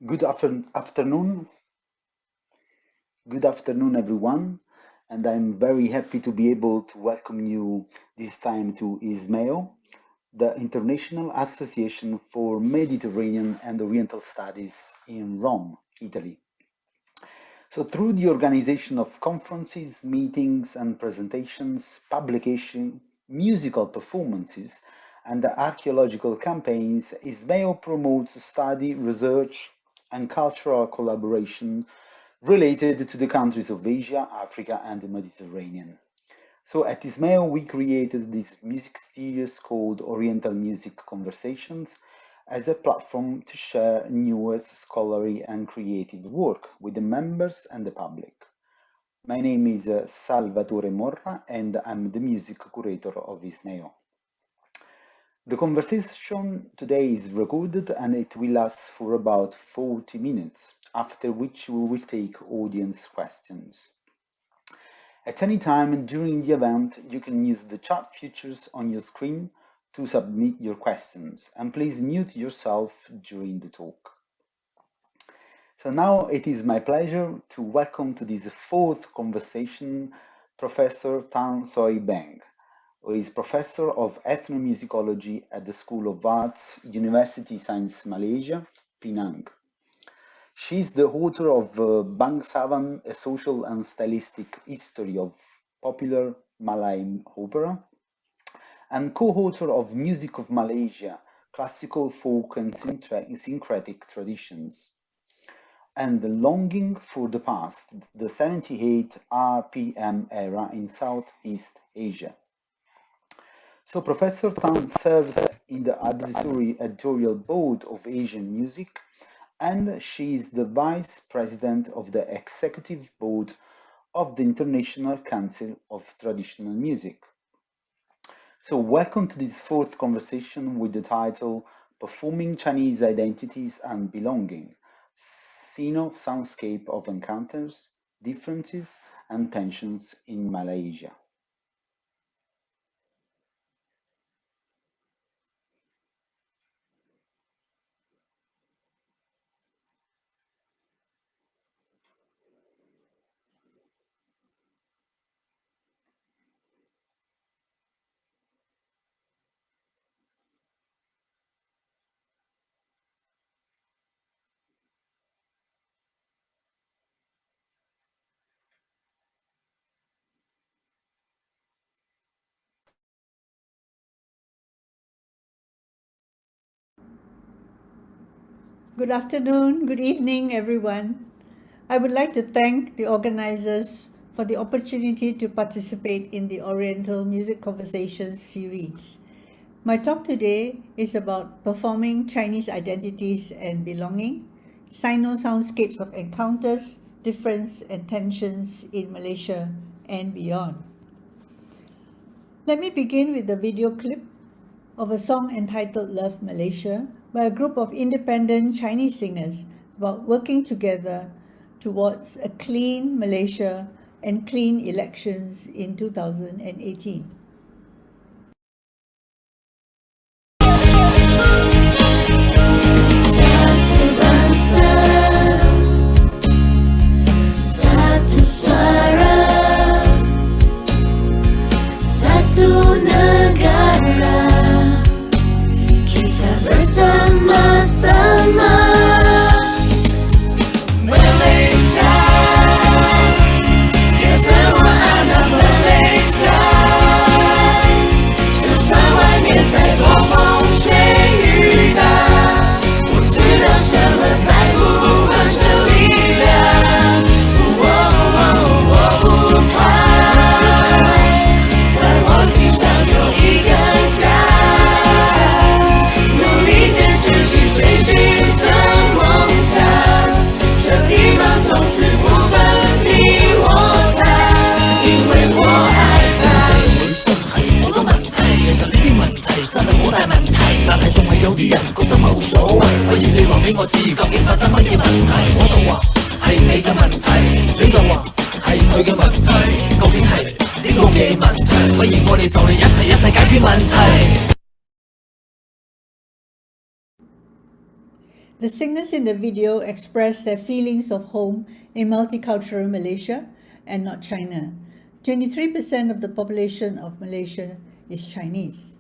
Good afternoon. Good afternoon, everyone. And I'm very happy to be able to welcome you this time to ISMEO, the International Association for Mediterranean and Oriental Studies in Rome, Italy. So, through the organization of conferences, meetings, and presentations, publication, musical performances, and archaeological campaigns, ISMEO promotes study, research, and cultural collaboration related to the countries of Asia, Africa, and the Mediterranean. So at Ismail, we created this music series called Oriental Music Conversations as a platform to share newest scholarly and creative work with the members and the public. My name is Salvatore Morra, and I'm the music curator of Isneo. The conversation today is recorded and it will last for about 40 minutes, after which we will take audience questions. At any time during the event, you can use the chat features on your screen to submit your questions, and please mute yourself during the talk. So now it is my pleasure to welcome to this fourth conversation Professor Tan Sooi Beng, who is Professor of Ethnomusicology at the School of Arts, University Science Malaysia, Penang. She is the author of Bangsawan, A Social and Stylistic History of Popular Malay Opera, and co-author of Music of Malaysia, Classical Folk and Syncretic Traditions, and The Longing for the Past, the 78 RPM era in Southeast Asia. So Professor Tan serves in the advisory editorial board of Asian Music, and she is the vice president of the executive board of the International Council of Traditional Music. So welcome to this fourth conversation with the title Performing Chinese Identities and Belonging, Sino-Soundscape of Encounters, Differences and Tensions in Malaysia. Good afternoon, good evening, everyone. I would like to thank the organizers for the opportunity to participate in the Oriental Music Conversations series. My talk today is about performing Chinese identities and belonging, Sino-Soundscapes of encounters, difference and tensions in Malaysia and beyond. Let me begin with the video clip of a song entitled Love Malaysia by a group of independent Chinese singers about working together towards a clean Malaysia and clean elections in 2018. Satu bangsa, satu suara, satu negara, kita bersama-sama. Malaysia, kita semua anak Malaysia， 就算外面再多风吹雨打，我知道什么才不换这力量。我不怕，在我心上有一个家，努力坚持去追寻着梦想，这地方从此不分你我他，因为我爱它。好多問題，其實呢啲問題真係好大問題，但係仲係有啲人覺得冇所謂。不如你話俾我知，究竟發生乜嘢問題？我就話係你嘅問題，你就話係佢嘅問題，究竟係邊個嘅問題？不如我哋就嚟一齊解決問題。The singers in the video express their feelings of home in multicultural Malaysia and not China. 23% of the population of Malaysia is Chinese.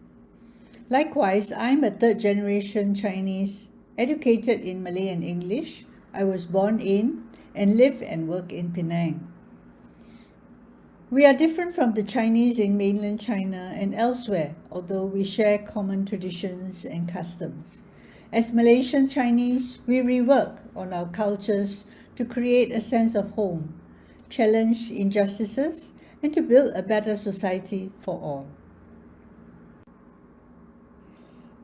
Likewise, I'm a third-generation Chinese, educated in Malay and English. I was born in and live and work in Penang. We are different from the Chinese in mainland China and elsewhere, although we share common traditions and customs. As Malaysian Chinese, we rework on our cultures to create a sense of home, challenge injustices, and to build a better society for all.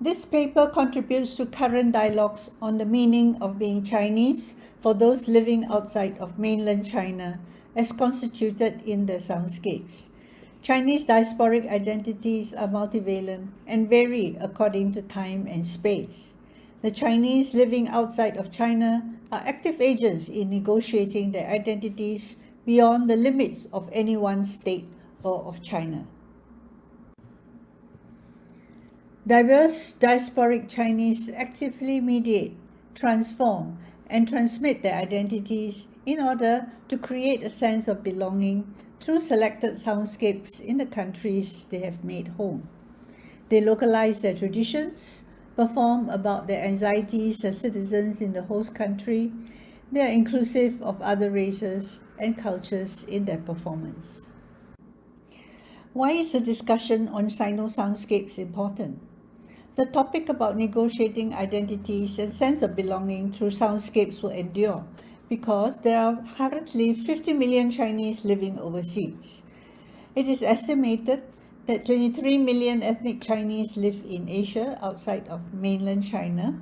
This paper contributes to current dialogues on the meaning of being Chinese for those living outside of mainland China, as constituted in the soundscapes. Chinese diasporic identities are multivalent and vary according to time and space. The Chinese living outside of China are active agents in negotiating their identities beyond the limits of any one state or of China. Diverse diasporic Chinese actively mediate, transform, and transmit their identities in order to create a sense of belonging through selected soundscapes in the countries they have made home. They localize their traditions, perform about their anxieties as citizens in the host country. They are inclusive of other races and cultures in their performance. Why is a discussion on Sino-Soundscapes important? The topic about negotiating identities and sense of belonging through soundscapes will endure because there are currently 50 million Chinese living overseas. It is estimated that 23 million ethnic Chinese live in Asia outside of mainland China,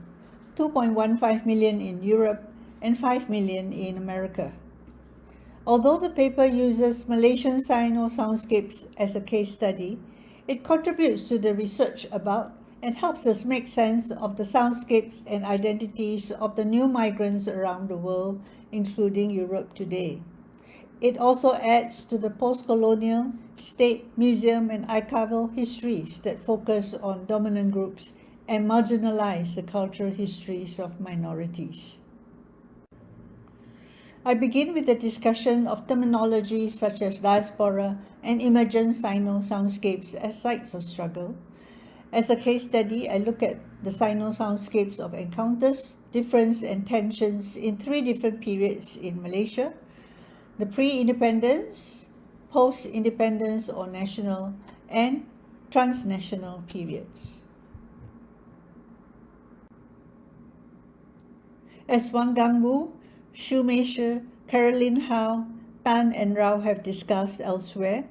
2.15 million in Europe, and 5 million in America. Although the paper uses Malaysian Sino-Soundscapes as a case study, it contributes to the research about and helps us make sense of the soundscapes and identities of the new migrants around the world, including Europe today. It also adds to the post-colonial, state, museum, and archival histories that focus on dominant groups and marginalize the cultural histories of minorities. I begin with a discussion of terminologies such as diaspora and emergent Sino-Soundscapes as sites of struggle. As a case study, I look at the Sino-Soundscapes of encounters, difference, and tensions in 3 different periods in Malaysia: the pre-independence, post-independence or national, and transnational periods. As Wang Gangwu, Xu Meishi, Caroline Howe, Tan and Rao have discussed elsewhere,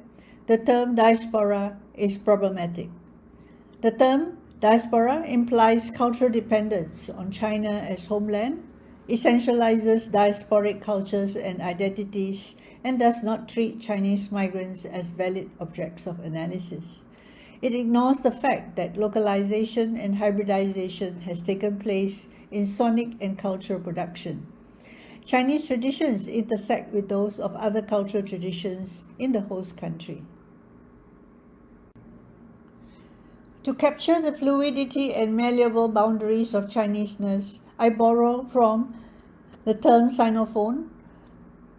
the term diaspora is problematic. The term diaspora implies cultural dependence on China as homeland, essentializes diasporic cultures and identities, and does not treat Chinese migrants as valid objects of analysis. It ignores the fact that localization and hybridization has taken place in sonic and cultural production. Chinese traditions intersect with those of other cultural traditions in the host country. To capture the fluidity and malleable boundaries of Chineseness, I borrow from the term Sinophone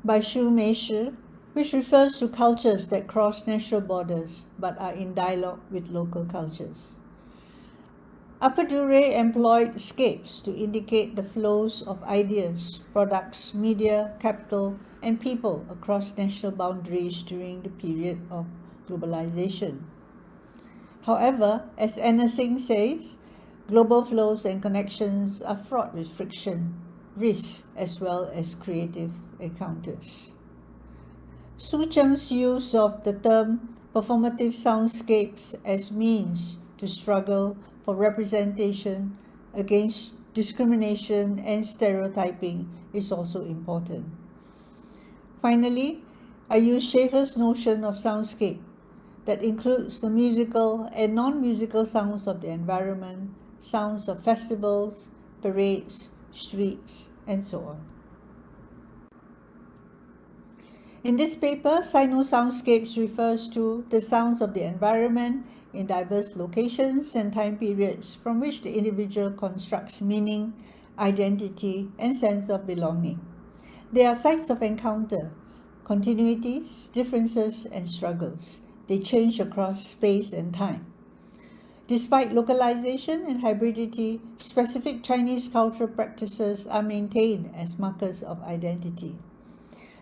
by Xu Meishi, which refers to cultures that cross national borders but are in dialogue with local cultures. Upper Dure employed scapes to indicate the flows of ideas, products, media, capital, and people across national boundaries during the period of globalization. However, as Anna Singh says, global flows and connections are fraught with friction, risk, as well as creative encounters. Su Cheng's use of the term performative soundscapes as means to struggle for representation against discrimination and stereotyping is also important. Finally, I use Schaeffer's notion of soundscape that includes the musical and non-musical sounds of the environment, sounds of festivals, parades, streets, and so on. In this paper, Sino-Soundscapes refers to the sounds of the environment in diverse locations and time periods from which the individual constructs meaning, identity, and sense of belonging. They are sites of encounter, continuities, differences, and struggles. They change across space and time. Despite localization and hybridity, specific Chinese cultural practices are maintained as markers of identity.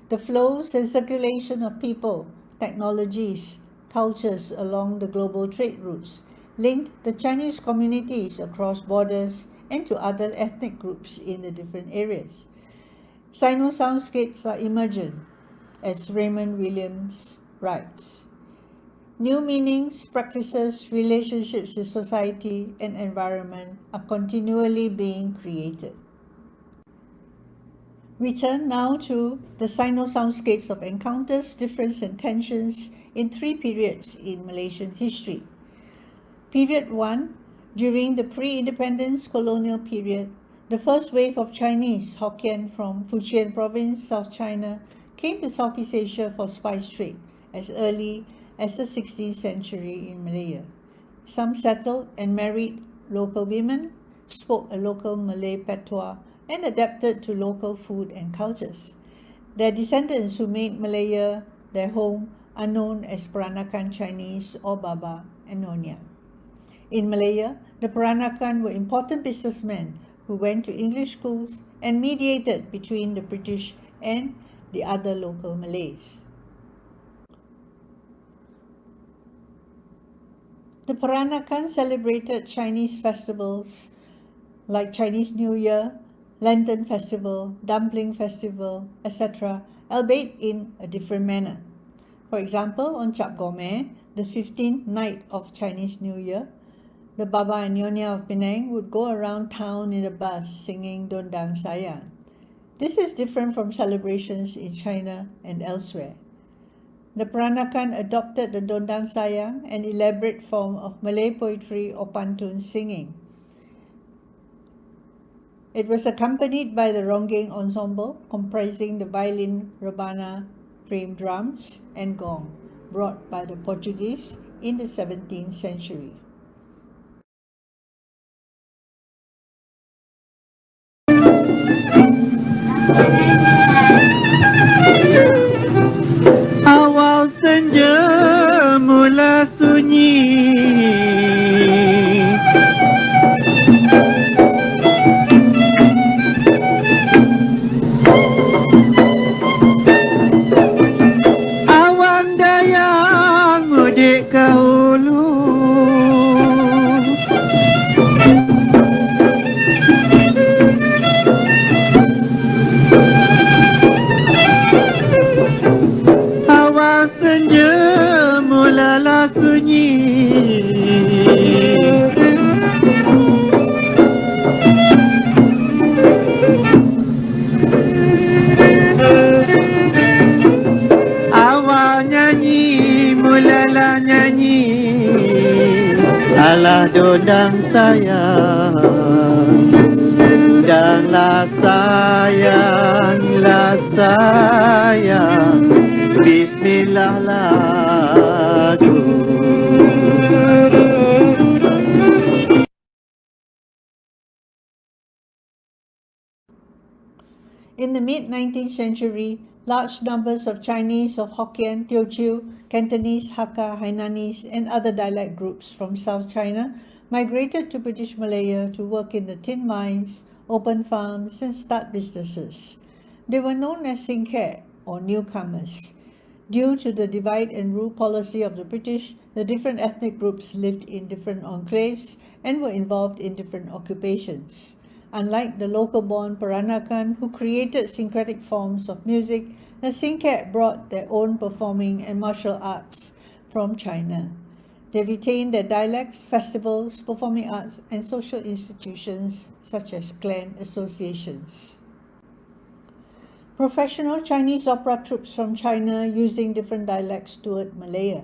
The flows and circulation of people, technologies, cultures along the global trade routes linked the Chinese communities across borders and to other ethnic groups in the different areas. Sino-Soundscapes are emergent, as Raymond Williams writes. New meanings, practices, relationships with society and environment are continually being created. We turn now to the Sino-Soundscapes of encounters, difference and tensions in three periods in Malaysian history. Period 1, during the pre-independence colonial period, the first wave of Chinese Hokkien from Fujian province, South China, came to Southeast Asia for spice trade as early as the 16th century in Malaya. Some settled and married local women, spoke a local Malay patois, and adapted to local food and cultures. Their descendants who made Malaya their home are known as Peranakan Chinese or Baba and Nyonya. In Malaya, the Peranakan were important businessmen who went to English schools and mediated between the British and the other local Malays. The Peranakan celebrated Chinese festivals like Chinese New Year, Lantern Festival, Dumpling Festival, etc., albeit in a different manner. For example, on Cap Gomeh, the 15th night of Chinese New Year, the Baba and Nyonya of Penang would go around town in a bus singing Dondang Sayang. This is different from celebrations in China and elsewhere. The Peranakan adopted the Dondang Sayang, an elaborate form of Malay poetry or pantun singing. It was accompanied by the Ronggeng ensemble, comprising the violin, rebana, frame drums, and gong, brought by the Portuguese in the 17th century. Awal senja mula sunyi, awan dayang mudik ke hulu, awal senja mulalah sunyi. Awal nyanyi, mulalah nyanyi, alah dondang sayang, dondanglah sayang, bismillah lagu. In the mid-19th century, large numbers of Chinese of Hokkien, Teochew, Cantonese, Hakka, Hainanese, and other dialect groups from South China migrated to British Malaya to work in the tin mines, open farms, and start businesses. They were known as Singket, or newcomers. Due to the divide and rule policy of the British, the different ethnic groups lived in different enclaves and were involved in different occupations. Unlike the local-born Peranakan who created syncretic forms of music, the Singket brought their own performing and martial arts from China. They retained their dialects, festivals, performing arts, and social institutions such as clan associations. Professional Chinese opera troupes from China using different dialects toured Malaya.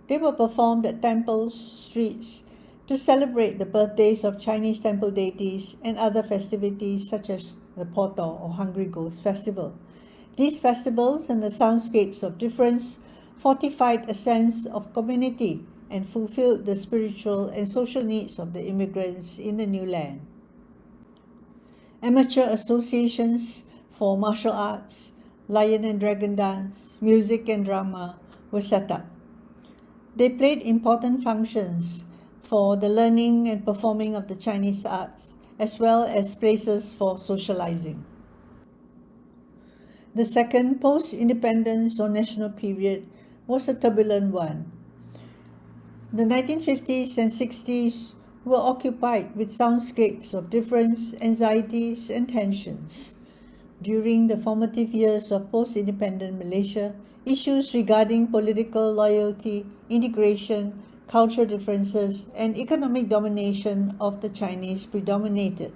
They were performed at temples, streets, to celebrate the birthdays of Chinese temple deities and other festivities such as the Poto or Hungry Ghost Festival. These festivals and the soundscapes of difference fortified a sense of community and fulfilled the spiritual and social needs of the immigrants in the new land. Amateur associations for martial arts, lion and dragon dance, music and drama were set up. They played important functions for the learning and performing of the Chinese arts, as well as places for socializing. The second post-independence or national period was a turbulent one. The 1950s and 60s were occupied with soundscapes of difference, anxieties, and tensions. During the formative years of post-independent Malaysia, issues regarding political loyalty, integration, cultural differences, and economic domination of the Chinese predominated.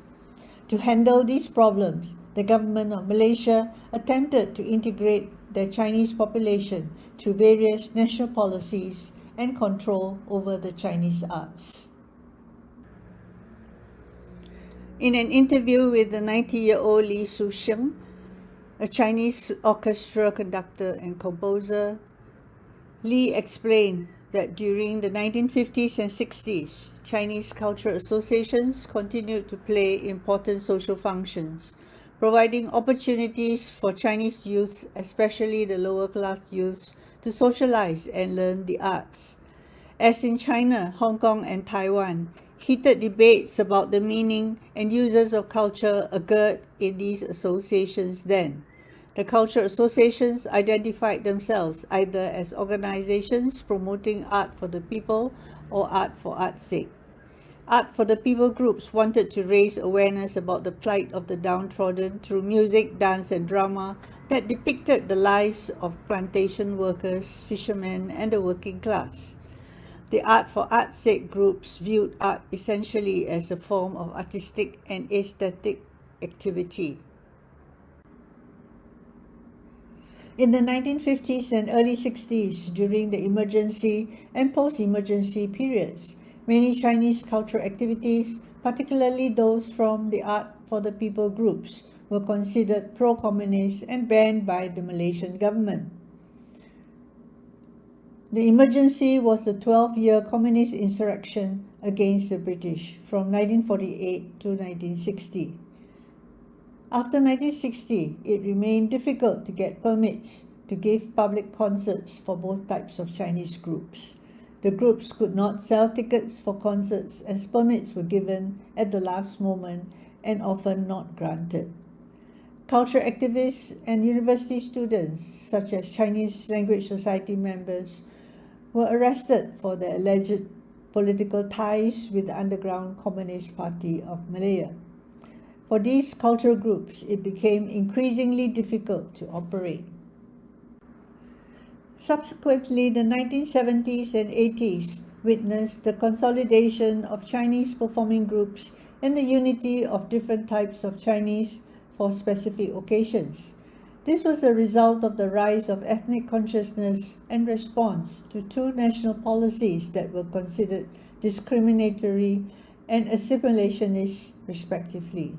To handle these problems, the government of Malaysia attempted to integrate the Chinese population through various national policies and control over the Chinese arts. In an interview with the 90-year-old Li Susheng, a Chinese orchestra conductor and composer, Li explained that during the 1950s and 60s, Chinese cultural associations continued to play important social functions, providing opportunities for Chinese youths, especially the lower class youths, to socialize and learn the arts. As in China, Hong Kong, and Taiwan, heated debates about the meaning and uses of culture occurred in these associations then. The cultural associations identified themselves either as organizations promoting art for the people or art for art's sake. Art for the People groups wanted to raise awareness about the plight of the downtrodden through music, dance, and drama that depicted the lives of plantation workers, fishermen, and the working class. The Art for Art's Sake groups viewed art essentially as a form of artistic and aesthetic activity. In the 1950s and early 60s, during the emergency and post-emergency periods, many Chinese cultural activities, particularly those from the Art for the People groups, were considered pro-communist and banned by the Malaysian government. The emergency was the 12-year communist insurrection against the British from 1948 to 1960. After 1960, it remained difficult to get permits to give public concerts for both types of Chinese groups. The groups could not sell tickets for concerts as permits were given at the last moment and often not granted. Cultural activists and university students, such as Chinese Language Society members, were arrested for their alleged political ties with the underground Communist Party of Malaya. For these cultural groups, it became increasingly difficult to operate. Subsequently, the 1970s and 80s witnessed the consolidation of Chinese performing groups and the unity of different types of Chinese for specific occasions. This was a result of the rise of ethnic consciousness and response to two national policies that were considered discriminatory and assimilationist, respectively.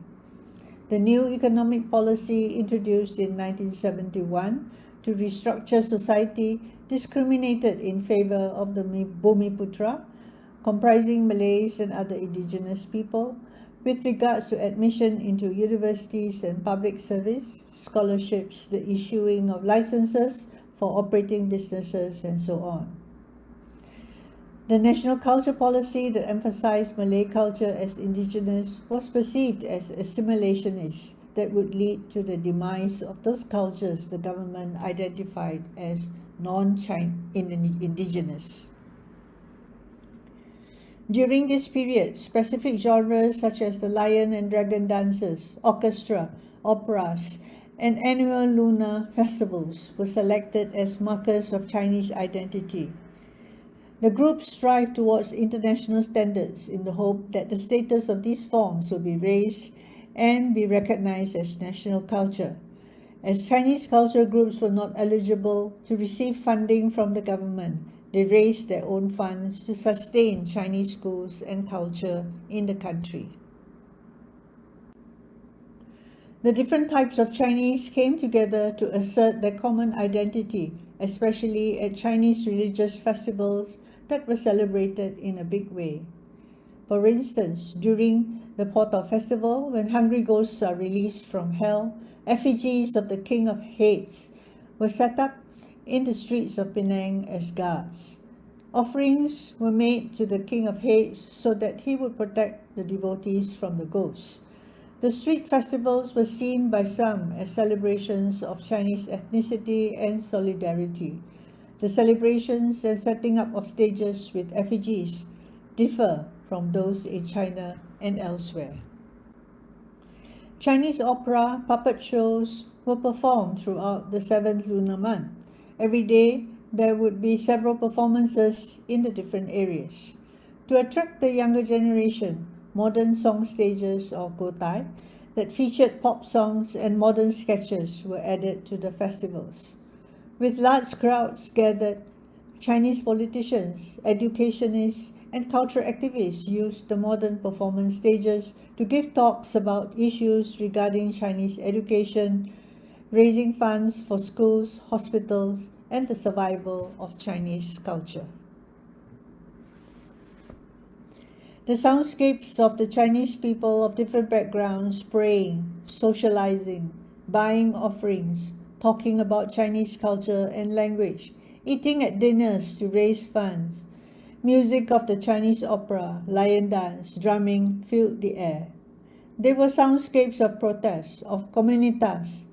The new economic policy introduced in 1971 to restructure society discriminated in favor of the Bumiputra, comprising Malays and other indigenous people, with regards to admission into universities and public service, scholarships, the issuing of licenses for operating businesses, and so on. The national culture policy that emphasized Malay culture as indigenous was perceived as assimilationist that would lead to the demise of those cultures the government identified as non-indigenous. During this period, specific genres such as the lion and dragon dances, orchestra, operas, and annual lunar festivals were selected as markers of Chinese identity. The groups strive towards international standards in the hope that the status of these forms will be raised and be recognized as national culture. As Chinese cultural groups were not eligible to receive funding from the government, they raised their own funds to sustain Chinese schools and culture in the country. The different types of Chinese came together to assert their common identity, especially at Chinese religious festivals that were celebrated in a big way. For instance, during the Portal Festival, when hungry ghosts are released from hell, effigies of the King of Hades were set up in the streets of Penang as guards. Offerings were made to the King of Hades so that he would protect the devotees from the ghosts. The street festivals were seen by some as celebrations of Chinese ethnicity and solidarity. The celebrations and setting up of stages with effigies differ from those in China and elsewhere. Chinese opera puppet shows were performed throughout the 7th lunar month. Every day, there would be several performances in the different areas. To attract the younger generation, modern song stages or kotai that featured pop songs and modern sketches were added to the festivals. With large crowds gathered, Chinese politicians, educationists, and cultural activists used the modern performance stages to give talks about issues regarding Chinese education, raising funds for schools, hospitals, and the survival of Chinese culture. The soundscapes of the Chinese people of different backgrounds praying, socializing, buying offerings, talking about Chinese culture and language, eating at dinners to raise funds. Music of the Chinese opera, lion dance, drumming filled the air. They were soundscapes of protest, of comunitas,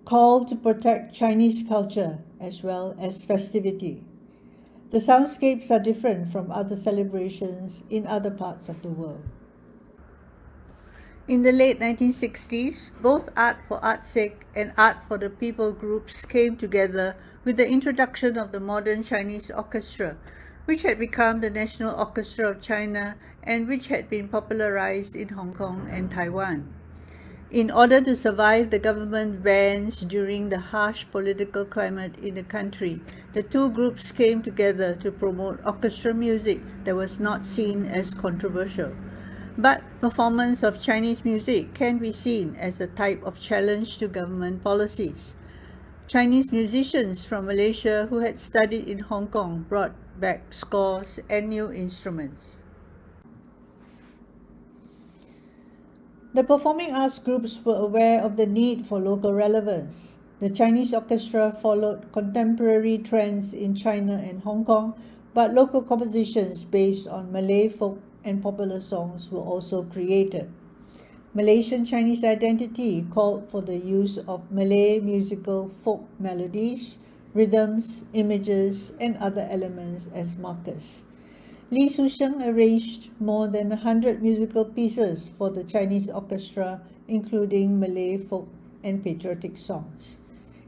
called to protect Chinese culture as well as festivity. The soundscapes are different from other celebrations in other parts of the world. In the late 1960s, both Art for Art's Sake and Art for the People groups came together with the introduction of the modern Chinese orchestra, which had become the National Orchestra of China and which had been popularized in Hong Kong and Taiwan. In order to survive the government bans during the harsh political climate in the country, the two groups came together to promote orchestra music that was not seen as controversial. But performance of Chinese music can be seen as a type of challenge to government policies. Chinese musicians from Malaysia who had studied in Hong Kong brought back scores and new instruments. The performing arts groups were aware of the need for local relevance. The Chinese orchestra followed contemporary trends in China and Hong Kong, but local compositions based on Malay folk and popular songs were also created. Malaysian Chinese identity called for the use of Malay musical folk melodies, rhythms, images, and other elements as markers. Li Susheng arranged more than 100 musical pieces for the Chinese orchestra, including Malay folk and patriotic songs.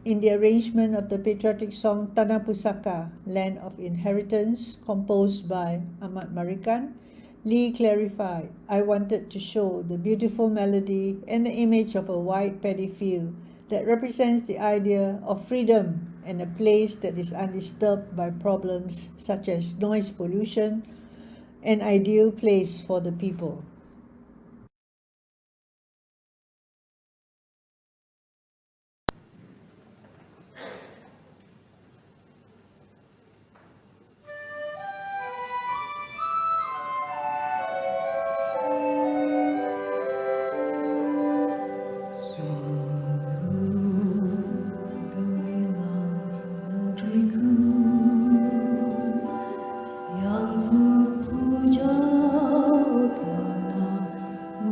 In the arrangement of the patriotic song Tanah Pusaka, Land of Inheritance, composed by Ahmad Marikan, Li clarified, "I wanted to show the beautiful melody and the image of a wide paddy field that represents the idea of freedom and a place that is undisturbed by problems such as noise pollution, an ideal place for the people."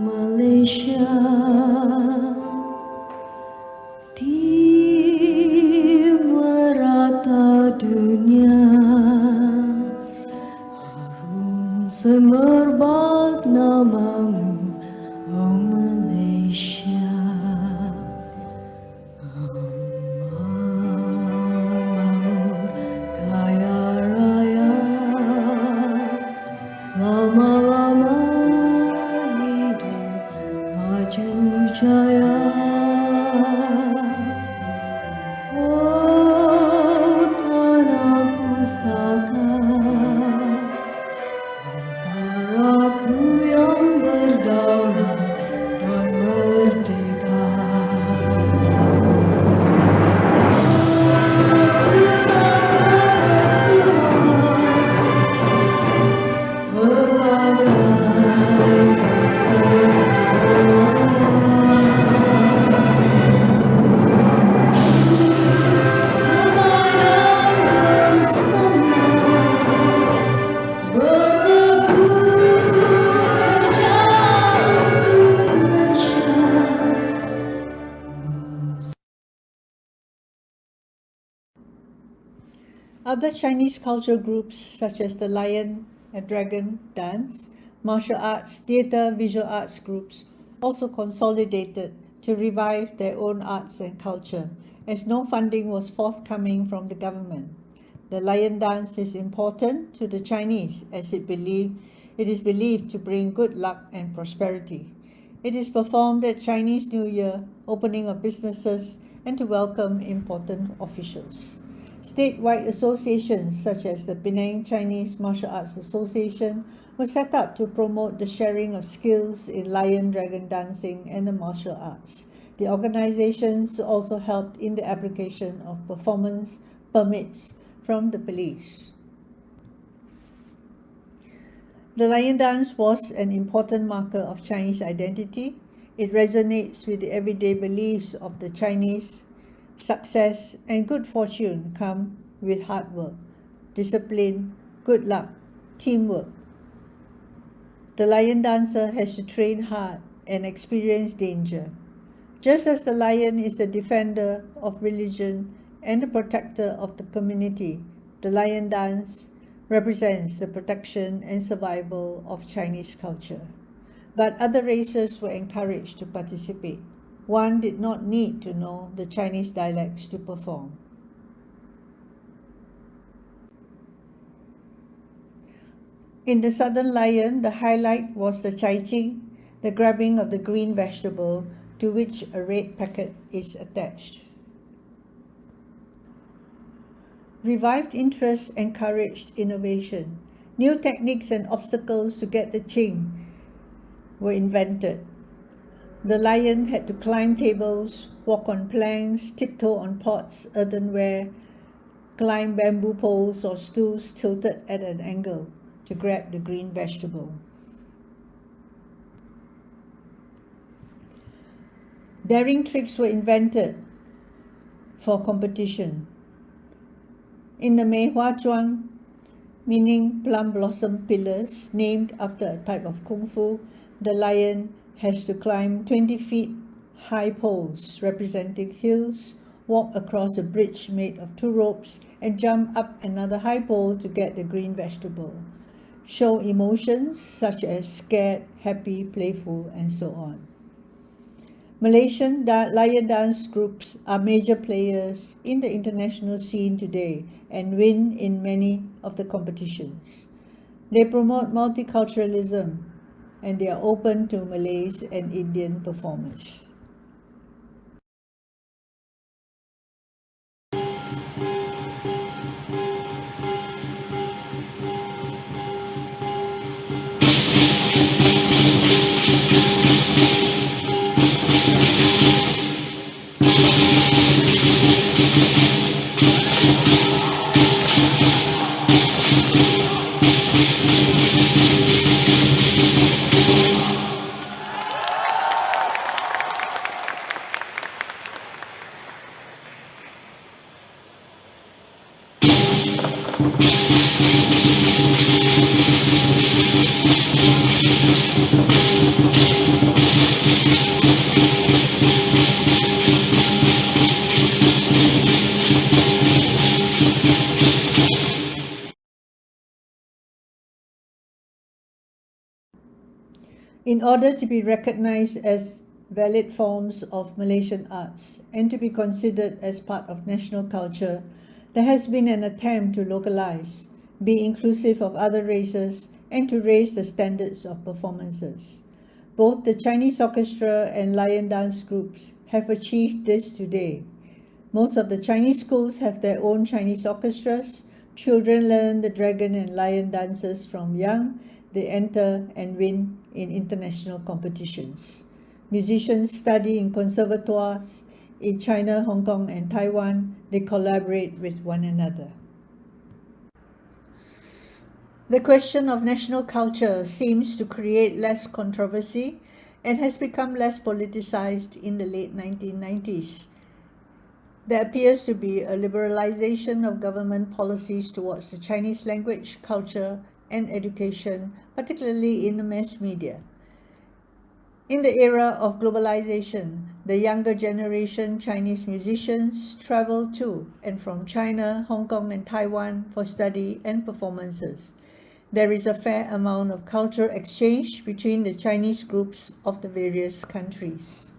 Malaysia di merata dunia, harum semerbak namamu, oh Malaysia. Makmur kaya raya, selama-lama maju jaya, oh tanah pusaka, negaraku yang berdaulat dan merdeka. Pusaka bertuah, berbagai Other Chinese cultural groups such as the Lion and Dragon Dance, martial arts, theatre, visual arts groups also consolidated to revive their own arts and culture, as no funding was forthcoming from the government. The Lion Dance is important to the Chinese as it is believed to bring good luck and prosperity. It is performed at Chinese New Year, opening of businesses, and to welcome important officials. Statewide associations such as the Penang Chinese Martial Arts Association were set up to promote the sharing of skills in lion dragon dancing and the martial arts. The organizations also helped in the application of performance permits from the police. The lion dance was an important marker of Chinese identity. It resonates with the everyday beliefs of the Chinese. Success and good fortune come with hard work, discipline, good luck, teamwork. The lion dancer has to train hard and experience danger. Just as the lion is the defender of religion and the protector of the community, the lion dance represents the protection and survival of Chinese culture. But other races were encouraged to participate. One did not need to know the Chinese dialects to perform. In the Southern Lion, the highlight was the Chai Ching, the grabbing of the green vegetable to which a red packet is attached. Revived interest encouraged innovation. New techniques and obstacles to get the Ching were invented. The lion had to climb tables, walk on planks, tiptoe on pots, earthenware, climb bamboo poles or stools tilted at an angle to grab the green vegetable. Daring tricks were invented for competition. In the Mei Hua Zhuang, meaning plum blossom pillars, named after a type of kung fu, the lion has to climb 20 feet high poles representing hills, walk across a bridge made of 2 ropes, and jump up another high pole to get the green vegetable. Show emotions such as scared, happy, playful, and so on. Malaysian lion dance groups are major players in the international scene today and win in many of the competitions. They promote multiculturalism and they are open to Malays and Indian performers. In order to be recognized as valid forms of Malaysian arts and to be considered as part of national culture, there has been an attempt to localize, be inclusive of other races, and to raise the standards of performances. Both the Chinese orchestra and lion dance groups have achieved this today. Most of the Chinese schools have their own Chinese orchestras. Children learn the dragon and lion dances from young. They enter and win in international competitions. Musicians study in conservatoires in China, Hong Kong, and Taiwan. They collaborate with one another. The question of national culture seems to create less controversy and has become less politicized in the late 1990s. There appears to be a liberalization of government policies towards the Chinese language, culture, and education, particularly in the mass media. In the era of globalization, the younger generation Chinese musicians travel to and from China, Hong Kong, and Taiwan for study and performances. There is a fair amount of cultural exchange between the Chinese groups of the various countries.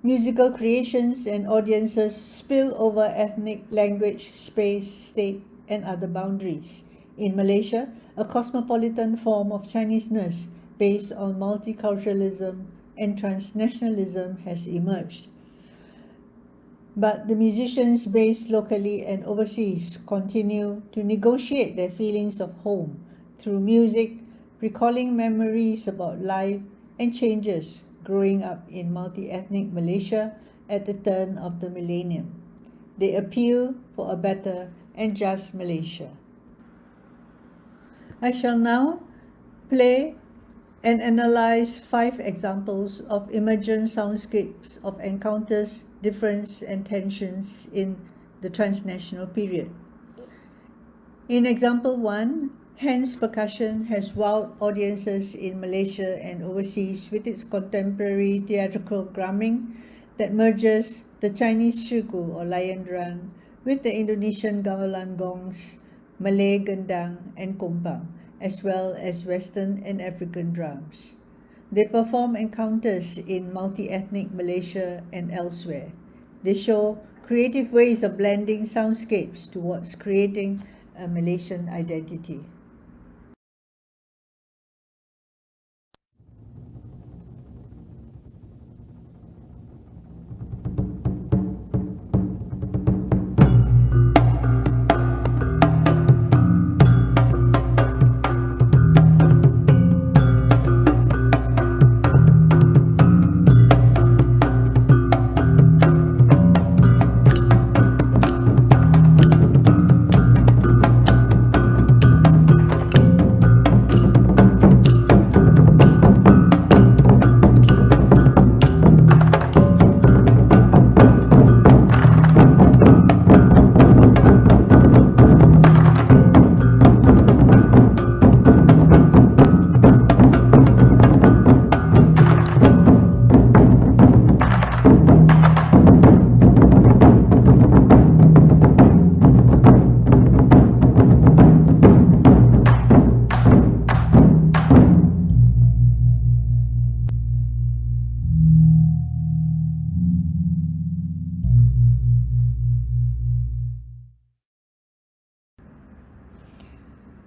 Musical creations and audiences spill over ethnic, language, space, state, and other boundaries. In Malaysia, a cosmopolitan form of Chineseness based on multiculturalism and transnationalism has emerged. But the musicians based locally and overseas continue to negotiate their feelings of home through music, recalling memories about life and changes growing up in multi-ethnic Malaysia at the turn of the millennium. They appeal for a better and just Malaysia. I shall now play and analyze 5 examples of emergent soundscapes of encounters, difference, and tensions in the transnational period. In example 1, Hand's percussion has wowed audiences in Malaysia and overseas with its contemporary theatrical drumming that merges the Chinese shigu or lion drum with the Indonesian gamelan gongs, Malay gendang, and kompang, as well as Western and African drums. They perform encounters in multi-ethnic Malaysia and elsewhere. They show creative ways of blending soundscapes towards creating a Malaysian identity.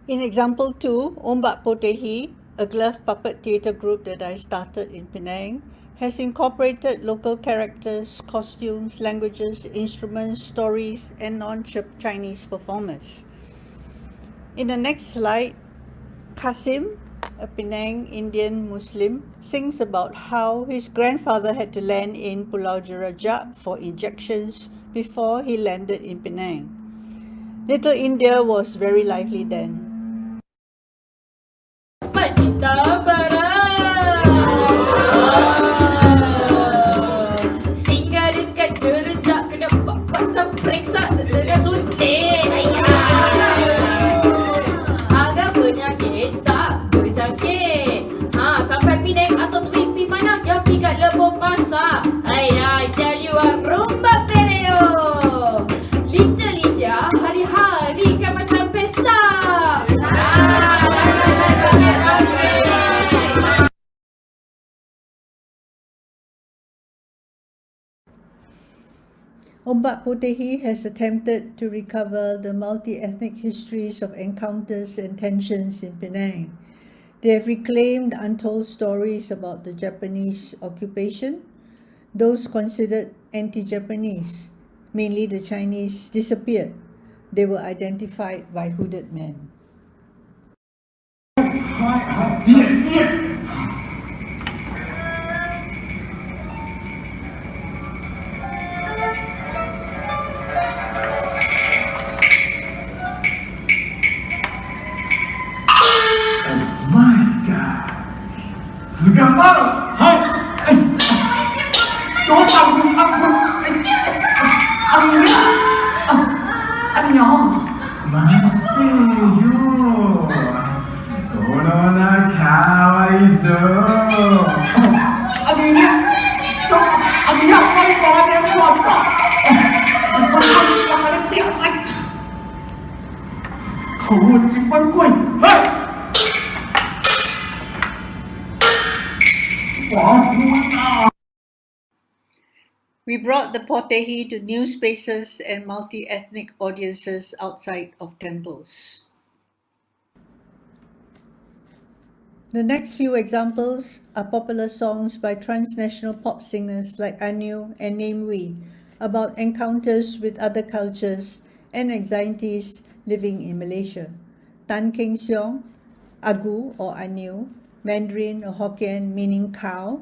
In example 2, Ombak Potehi, a glove puppet theatre group that I started in Penang, has incorporated local characters, costumes, languages, instruments, stories, and non-Chinese performers. In the next slide, Kasim, a Penang Indian Muslim, sings about how his grandfather had to land in Pulau Jerajak for injections before he landed in Penang. Little India was very lively then. Singgah dekat Jerejak kena paksa periksa tengah suntik. Agak penyakit tak berjangkit. Sampai Penang atau Tuipi mana yang pergi kat Lebo Pasar. I tell you rumba pereo. Little India hari-hari kan macam pesta. Ombak Potehi has attempted to recover the multi-ethnic histories of encounters and tensions in Penang. They have reclaimed untold stories about the Japanese occupation. Those considered anti-Japanese, mainly the Chinese, disappeared. They were identified by hooded men. Mati yo, kono na kawaiso. We brought the potehi to new spaces and multi-ethnic audiences outside of temples. The next few examples are popular songs by transnational pop singers like Anu and Namewee about encounters with other cultures and anxieties living in Malaysia. Tan Keng Siong, Agu or Anu, Mandarin or Hokkien meaning cow,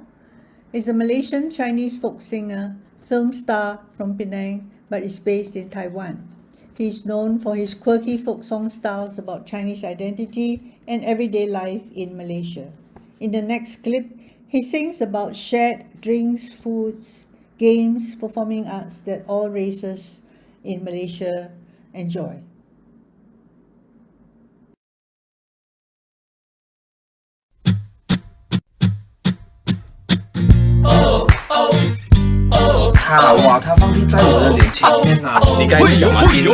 is a Malaysian Chinese folk singer, film star from Penang, but is based in Taiwan. He is known for his quirky folk song styles about Chinese identity and everyday life in Malaysia. In the next clip, he sings about shared drinks, foods, games, performing arts that all races in Malaysia enjoy.哇，他放屁在我的脸前面啊！你该是咬完音的。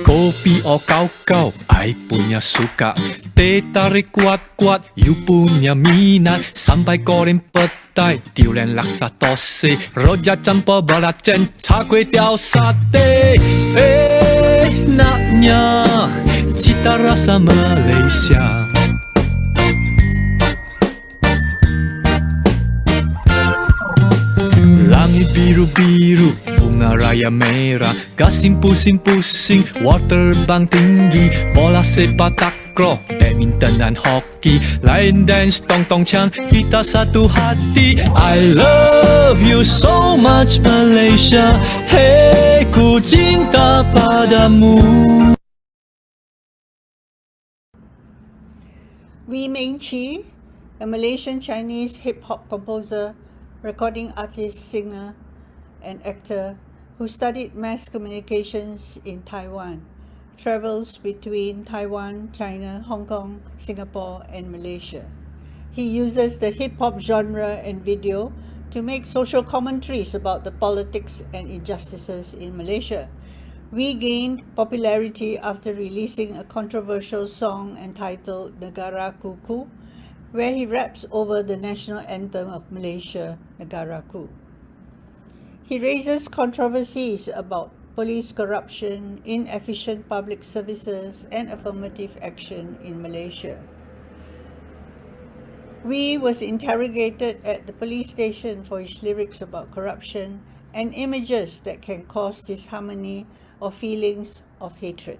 Kopi o kau-kau, ai punya suka. Teh tarik kuat-kuat, you punya minat. Sampai goreng petai, durian laksa tose. Rojak campur belacan, char kway teow sate. Enaknya, cita rasa Malaysia. Langit biru-biru, bunga raya merah. Gasing pusing-pusing, water terbang tinggi. Bola sepak takraw, badminton dan hoki. Line dance, tong-tong chang, kita satu hati. I love you so much Malaysia. Hey, ku cinta padamu. Wee Meng Chi, a Malaysian Chinese hip-hop composer, recording artist, singer, and actor who studied mass communications in Taiwan, travels between Taiwan, China, Hong Kong, Singapore, and Malaysia. He uses the hip-hop genre and video to make social commentaries about the politics and injustices in Malaysia. Wee gained popularity after releasing a controversial song entitled Negara Kuku, where he raps over the national anthem of Malaysia, Negaraku. He raises controversies about police corruption, inefficient public services, and affirmative action in Malaysia. Wee was interrogated at the police station for his lyrics about corruption and images that can cause disharmony or feelings of hatred.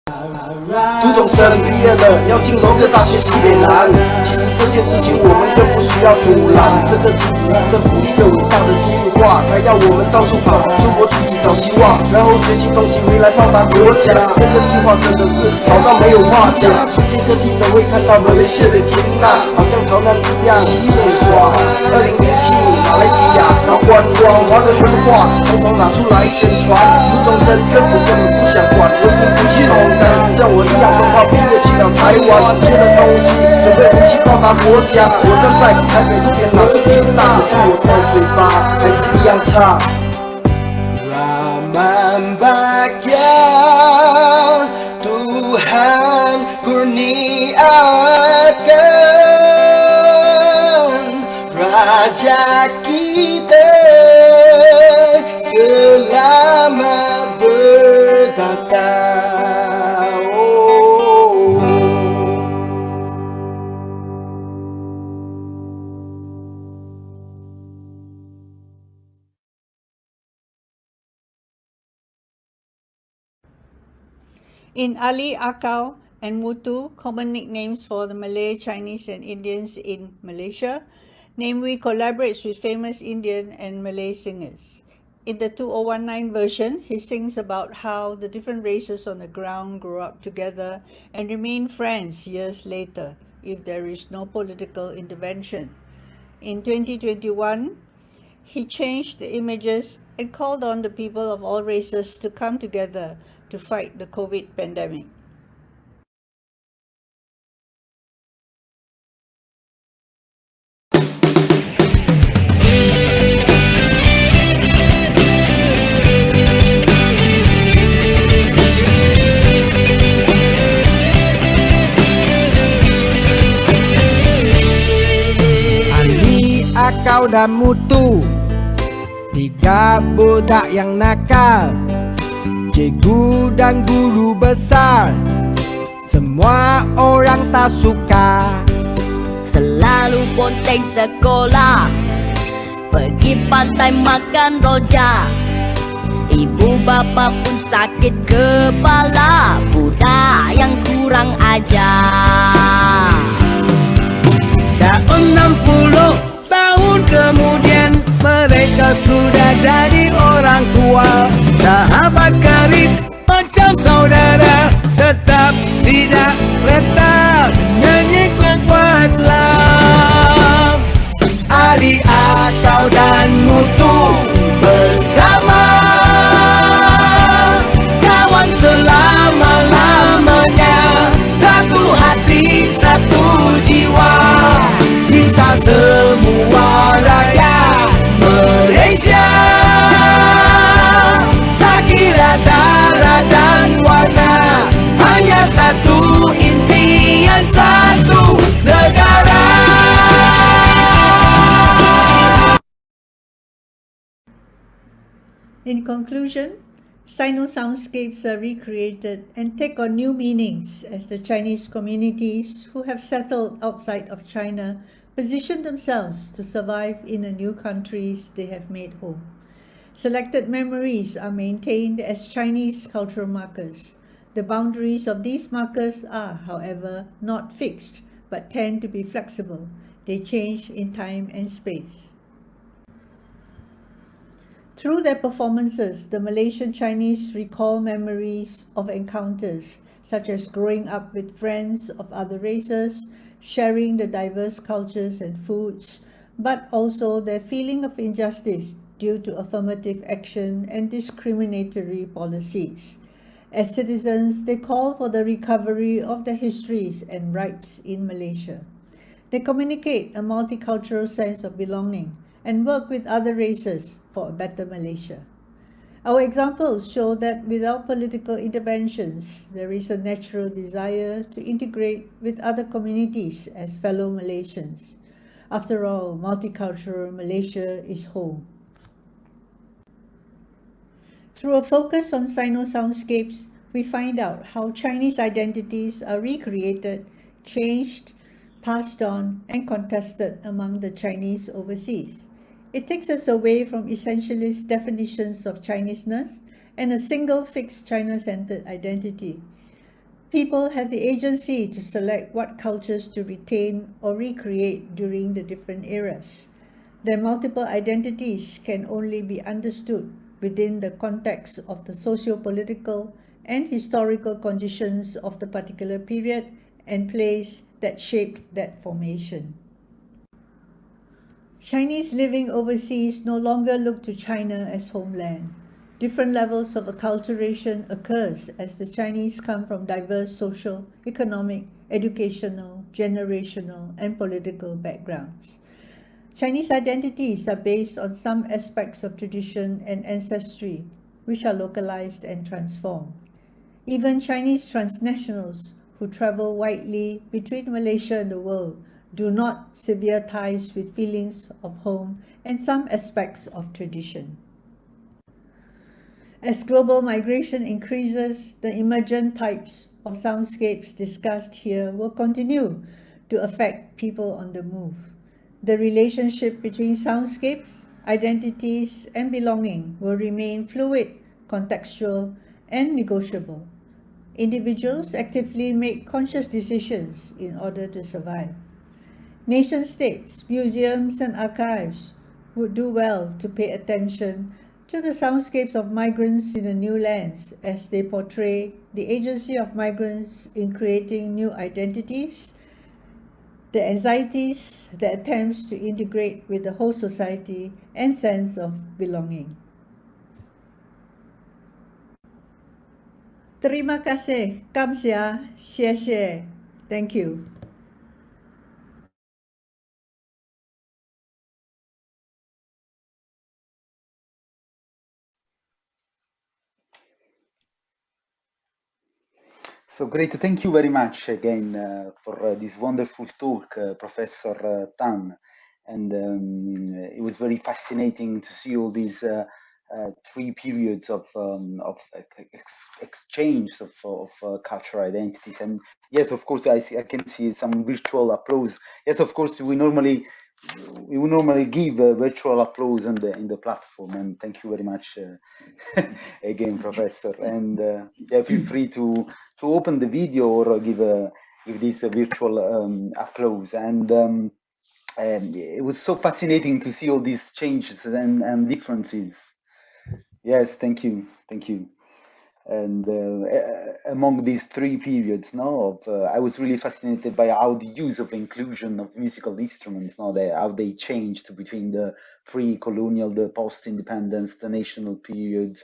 读中生毕业了，要进某个大学是点难。其实这件事情我们又不需要阻拦，这个只是政府一个伟大的计划，他要我们到处跑，出国自己找希望，然后学习东西回来报答国家。这个计划真的是好到没有话讲，世界各地都会看到马来西亚的天呐，好像逃难一样洗脸爽。2007马来西亚闹观光，华人文化统统拿出来宣传，初中生政府根本不想管，文明不系统感。像我一样中考毕业去了台湾，学了东西，准备回去报答国家。我站在台北路边拿着吉他，可是我的嘴巴还是一样唱。Rahman Bagyang Tuhan kurniakan Raja kita selamat bertata. In Ali, Akau, and Mutu, common nicknames for the Malay, Chinese, and Indians in Malaysia, Namewee collaborates with famous Indian and Malay singers. In the 2019 version, he sings about how the different races on the ground grow up together and remain friends years later if there is no political intervention. In 2021, he changed the images and called on the people of all races to come together to fight the COVID pandemic. akal dan mutu. Tiga budak yang nakal, cikgu dan guru besar, semua orang tak suka. Selalu ponteng sekolah, pergi pantai makan rojak. Ibu bapa pun sakit kepala, budak yang kurang ajar. Dan 60 tahun kemudian mereka sudah jadi orang tua, sahabat karib macam saudara, tetap tidak retak nyanyi kuat-kuatlah. Ahli akal dan mutu bersama, kawan selama-lamanya, satu hati satu jiwa. Kita semua rakyat Malaysia, tak kira darah dan warna, hanya satu impian, satu negara. In conclusion, Sino-Soundscapes are recreated and take on new meanings as the Chinese communities who have settled outside of China position themselves to survive in the new countries they have made home. Selected memories are maintained as Chinese cultural markers. The boundaries of these markers are, however, not fixed, but tend to be flexible. They change in time and space. Through their performances, the Malaysian Chinese recall memories of encounters, such as growing up with friends of other races, sharing the diverse cultures and foods, but also their feeling of injustice due to affirmative action and discriminatory policies. As citizens, they call for the recovery of their histories and rights in Malaysia. They communicate a multicultural sense of belonging and work with other races for a better Malaysia. Our examples show that without political interventions, there is a natural desire to integrate with other communities as fellow Malaysians. After all, multicultural Malaysia is home. Through a focus on Sino-Soundscapes, we find out how Chinese identities are recreated, changed, passed on, and contested among the Chinese overseas. It takes us away from essentialist definitions of Chineseness and a single fixed China-centered identity. People have the agency to select what cultures to retain or recreate during the different eras. Their multiple identities can only be understood within the context of the socio-political and historical conditions of the particular period and place that shaped that formation. Chinese living overseas no longer look to China as homeland. Different levels of acculturation occurs as the Chinese come from diverse social, economic, educational, generational, and political backgrounds. Chinese identities are based on some aspects of tradition and ancestry, which are localized and transformed. Even Chinese transnationals who travel widely between Malaysia and the world do not sever ties with feelings of home and some aspects of tradition. As global migration increases, the emergent types of soundscapes discussed here will continue to affect people on the move. The relationship between soundscapes, identities, and belonging will remain fluid, contextual, and negotiable. Individuals actively make conscious decisions in order to survive. Nation-states, museums, and archives would do well to pay attention to the soundscapes of migrants in the new lands as they portray the agency of migrants in creating new identities, the anxieties, the attempts to integrate with the whole society, and sense of belonging. Terima kasih, kamsia, xie. Thank you. So great. Thank you very much again for this wonderful talk, Professor Tan. and it was very fascinating to see all these three periods of exchange of cultural identities. And yes, of course, I can see some virtual applause. Yes, of course, we will normally give virtual applause in the platform. And thank you very much again, Professor. And yeah, feel free to open the video or give this a virtual applause. And it was so fascinating to see all these changes and differences. Yes, thank you. And among these three periods, no, of I was really fascinated by how the use of inclusion of musical instruments, no, how they changed between the pre-colonial, the post-independence, the national period,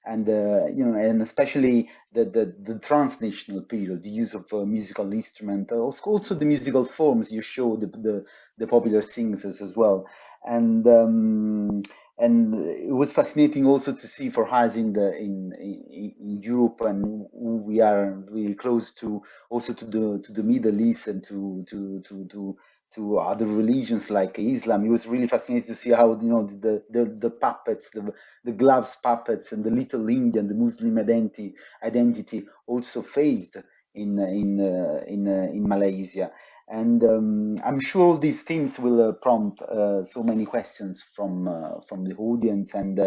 and and especially the transnational period, the use of musical instrument, also the musical forms you show the popular singers as well, and. And it was fascinating also to see for us in Europe, and we are really close to also to the Middle East and to other religions like Islam. It was really fascinating to see how the puppets, the gloves puppets, and the little Indian, the Muslim identity also phased in Malaysia. And I'm sure these themes will prompt so many questions from the audience, and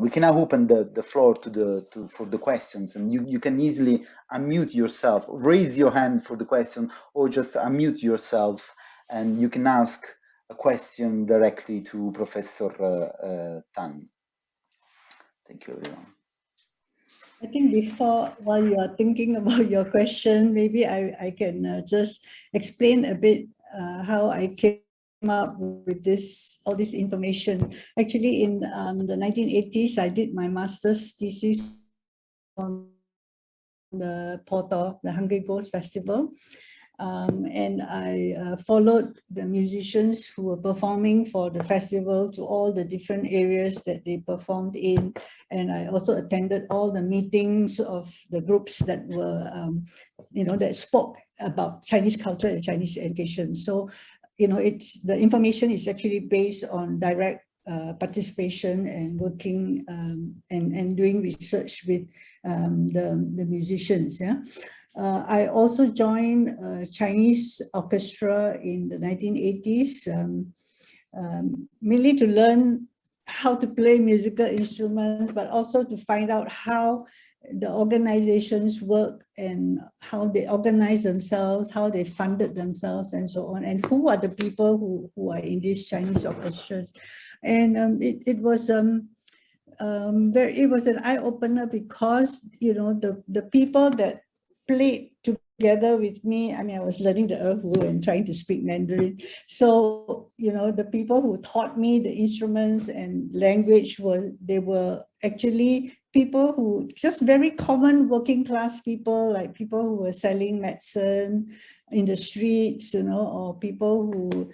we can now open the floor for the questions. And you can easily unmute yourself, raise your hand for the question, or just unmute yourself, and you can ask a question directly to Professor Tan. Thank you, everyone. I think while you are thinking about your question, maybe I can just explain a bit how I came up with all this information. Actually, in the 1980s, I did my master's thesis on the Porto, the Hungry Ghost Festival. And I followed the musicians who were performing for the festival to all the different areas that they performed in. And I also attended all the meetings of the groups that were, that spoke about Chinese culture and Chinese education. So, the information is actually based on direct participation and working and doing research with the musicians. Yeah. I also joined a Chinese orchestra in the 1980s, mainly to learn how to play musical instruments, but also to find out how the organizations work and how they organize themselves, how they funded themselves, and so on, and who are the people who are in these Chinese orchestras. And it was an eye-opener because the people that played together with me. I mean, I was learning the erhu and trying to speak Mandarin. So, the people who taught me the instruments and language they were actually people who just very common working class people, like people who were selling medicine in the streets, or people who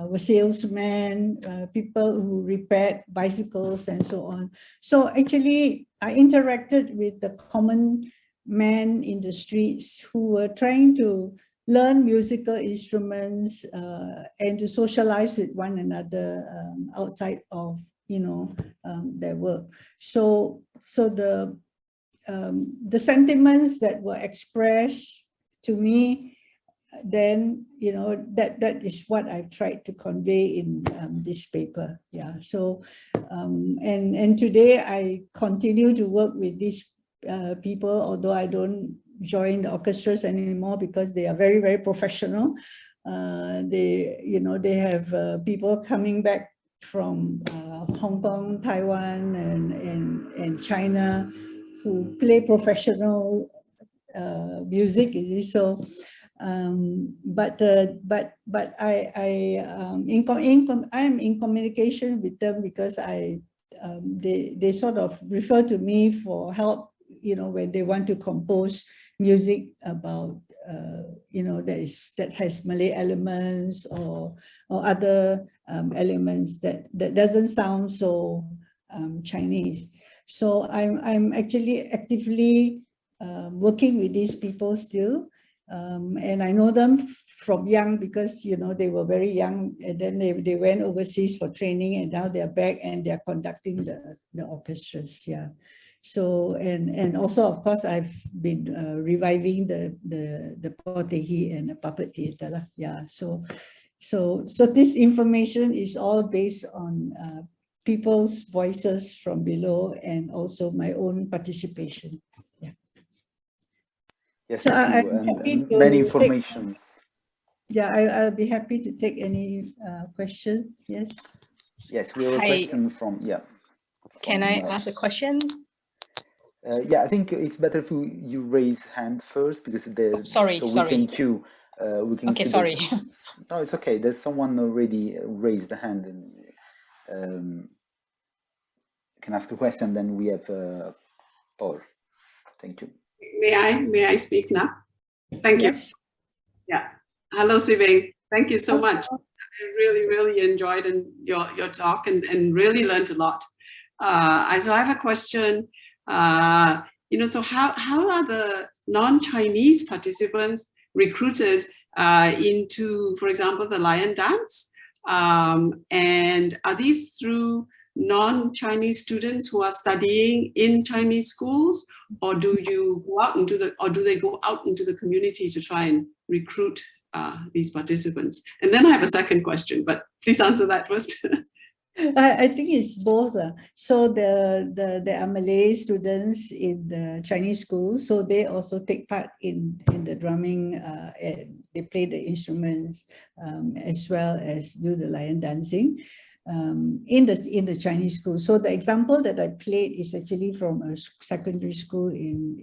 were salesmen, people who repaired bicycles and so on. So actually, I interacted with the common men in the streets who were trying to learn musical instruments and to socialize with one another outside of their work. So the sentiments that were expressed to me then, that is what I've tried to convey in this paper. Yeah. So and today I continue to work with these people, although I don't join the orchestras anymore because they are very, very professional. They have people coming back from Hong Kong, Taiwan, and China who play professional music. So, but I am in communication with them because they sort of refer to me for help, when they want to compose music about that has Malay elements or other elements that doesn't sound so Chinese. So I'm actually actively working with these people still. And I know them from young because, you know, they were very young, and then they went overseas for training, and now they're back and they're conducting the orchestras. Yeah. So, and also, of course, I've been reviving the potehi and the puppet theater. Yeah. So this information is all based on people's voices from below, and also my own participation. Yeah. Yes, So thank you, I'm happy and many to take. information. Yeah, I'll be happy to take any questions. Yes. Yes, we have a Hi, question from, yeah. can I From, ask a question? yeah, I think it's better if you raise hand first, because Oh, sorry, so we can sorry. queue. We can Okay, queue. sorry. No, it's okay. There's someone already raised the hand, and can ask a question. Then we have Paul. Thank you. May I speak now? Thank you. Yes. Yeah. Hello, Beng. Thank you so much. I really enjoyed your talk and really learned a lot. So I have a question. So how are the non-Chinese participants recruited into, for example, the lion dance? And are these through non-Chinese students who are studying in Chinese schools, or do you go out into do they go out into the community to try and recruit these participants? And then I have a second question, but please answer that first. I think it's both. So there are Malay students in the Chinese schools, so they also take part in the drumming. And they play the instruments as well as do the lion dancing in the Chinese school. So the example that I played is actually from a secondary school in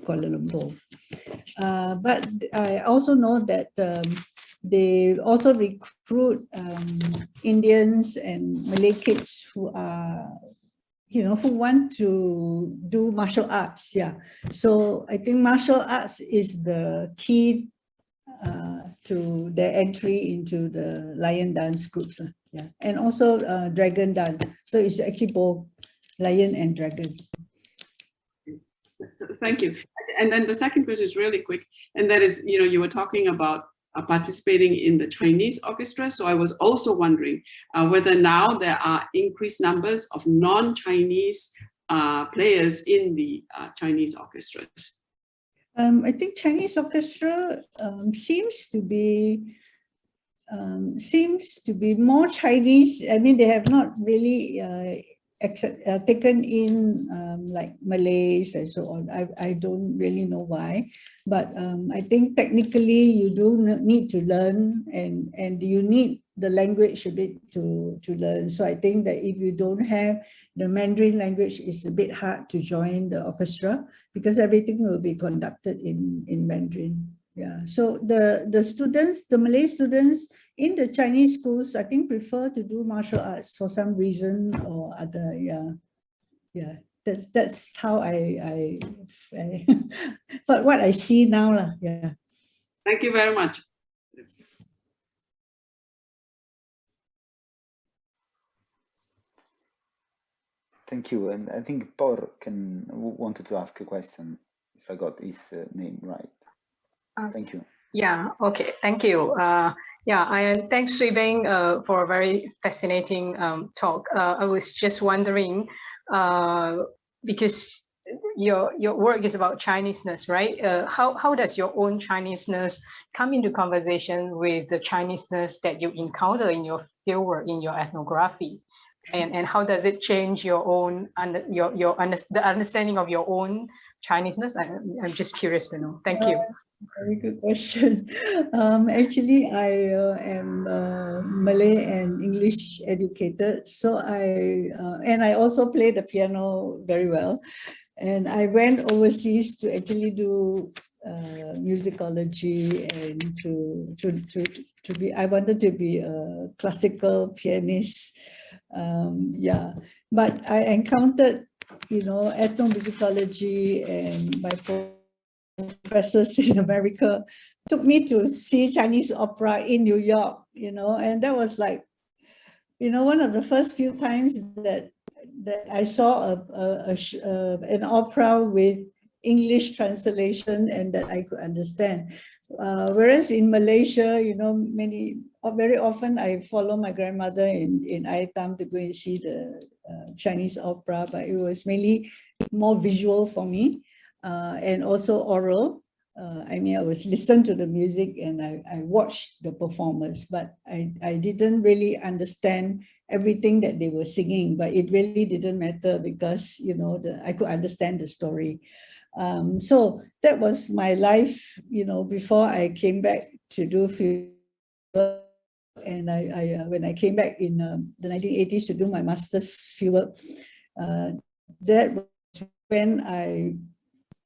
Kuala Lumpur. But I also know that they also recruit Indians and Malay kids who are, who want to do martial arts. Yeah. So I think martial arts is the key to their entry into the lion dance groups. Yeah. And also dragon dance. So it's actually both lion and dragon. Thank you. And then the second question is really quick, and that is, you were talking about participating in the Chinese orchestra. So I was also wondering whether now there are increased numbers of non-Chinese players in the Chinese orchestras. I think Chinese orchestra seems to be more Chinese. I mean, they have not really taken in like Malays and so on. I don't really know why, but I think technically you do need to learn, and you need the language a bit to learn. So I think that if you don't have the Mandarin language, it's a bit hard to join the orchestra, because everything will be conducted in Mandarin. Yeah. So the students, the Malay students in the Chinese schools, I think prefer to do martial arts for some reason or other. Yeah. That's how I but what I see now. Yeah. Thank you very much. Thank you. And I think Paul wanted to ask a question, if I got his name right. Thank you. Yeah, okay, thank you. Thanks, Beng, for a very fascinating talk. I was just wondering, because your work is about Chineseness, right? How does your own Chineseness come into conversation with the Chineseness that you encounter in your fieldwork, in your ethnography? And how does it change your own the understanding of your own Chineseness? I'm just curious to know. Thank you. Very good question. Actually, I am Malay and English educated, so I also play the piano very well, and I went overseas to actually do musicology, and to be. I wanted to be a classical pianist. But I encountered, ethnomusicology, and my professors in America took me to see Chinese opera in New York, and that was like, one of the first few times that I saw an opera with English translation and that I could understand. Whereas in Malaysia, very often I follow my grandmother in Aitam to go and see the Chinese opera, but it was mainly more visual for me and also oral. I was listen to the music and I watched the performers, but I didn't really understand everything that they were singing, but it really didn't matter because, I could understand the story. So that was my life, before I came back to do field work. And when I came back in the 1980s to do my master's fieldwork, that was when I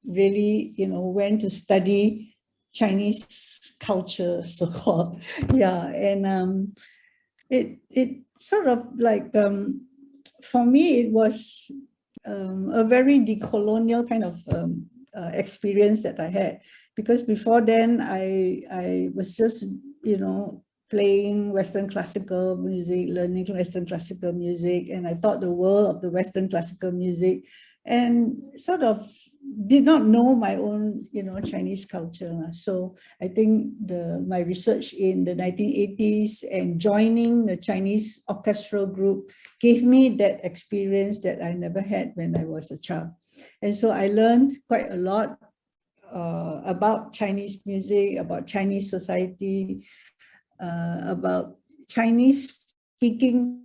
really, went to study Chinese culture, so-called. Yeah, and it sort of like, for me, it was a very decolonial kind of experience that I had, because before then I was just, playing Western classical music, learning Western classical music, and I thought the world of the Western classical music, and sort of did not know my own, Chinese culture. So I think my research in the 1980s and joining the Chinese orchestral group gave me that experience that I never had when I was a child. And so I learned quite a lot about Chinese music, about Chinese society, about Chinese speaking,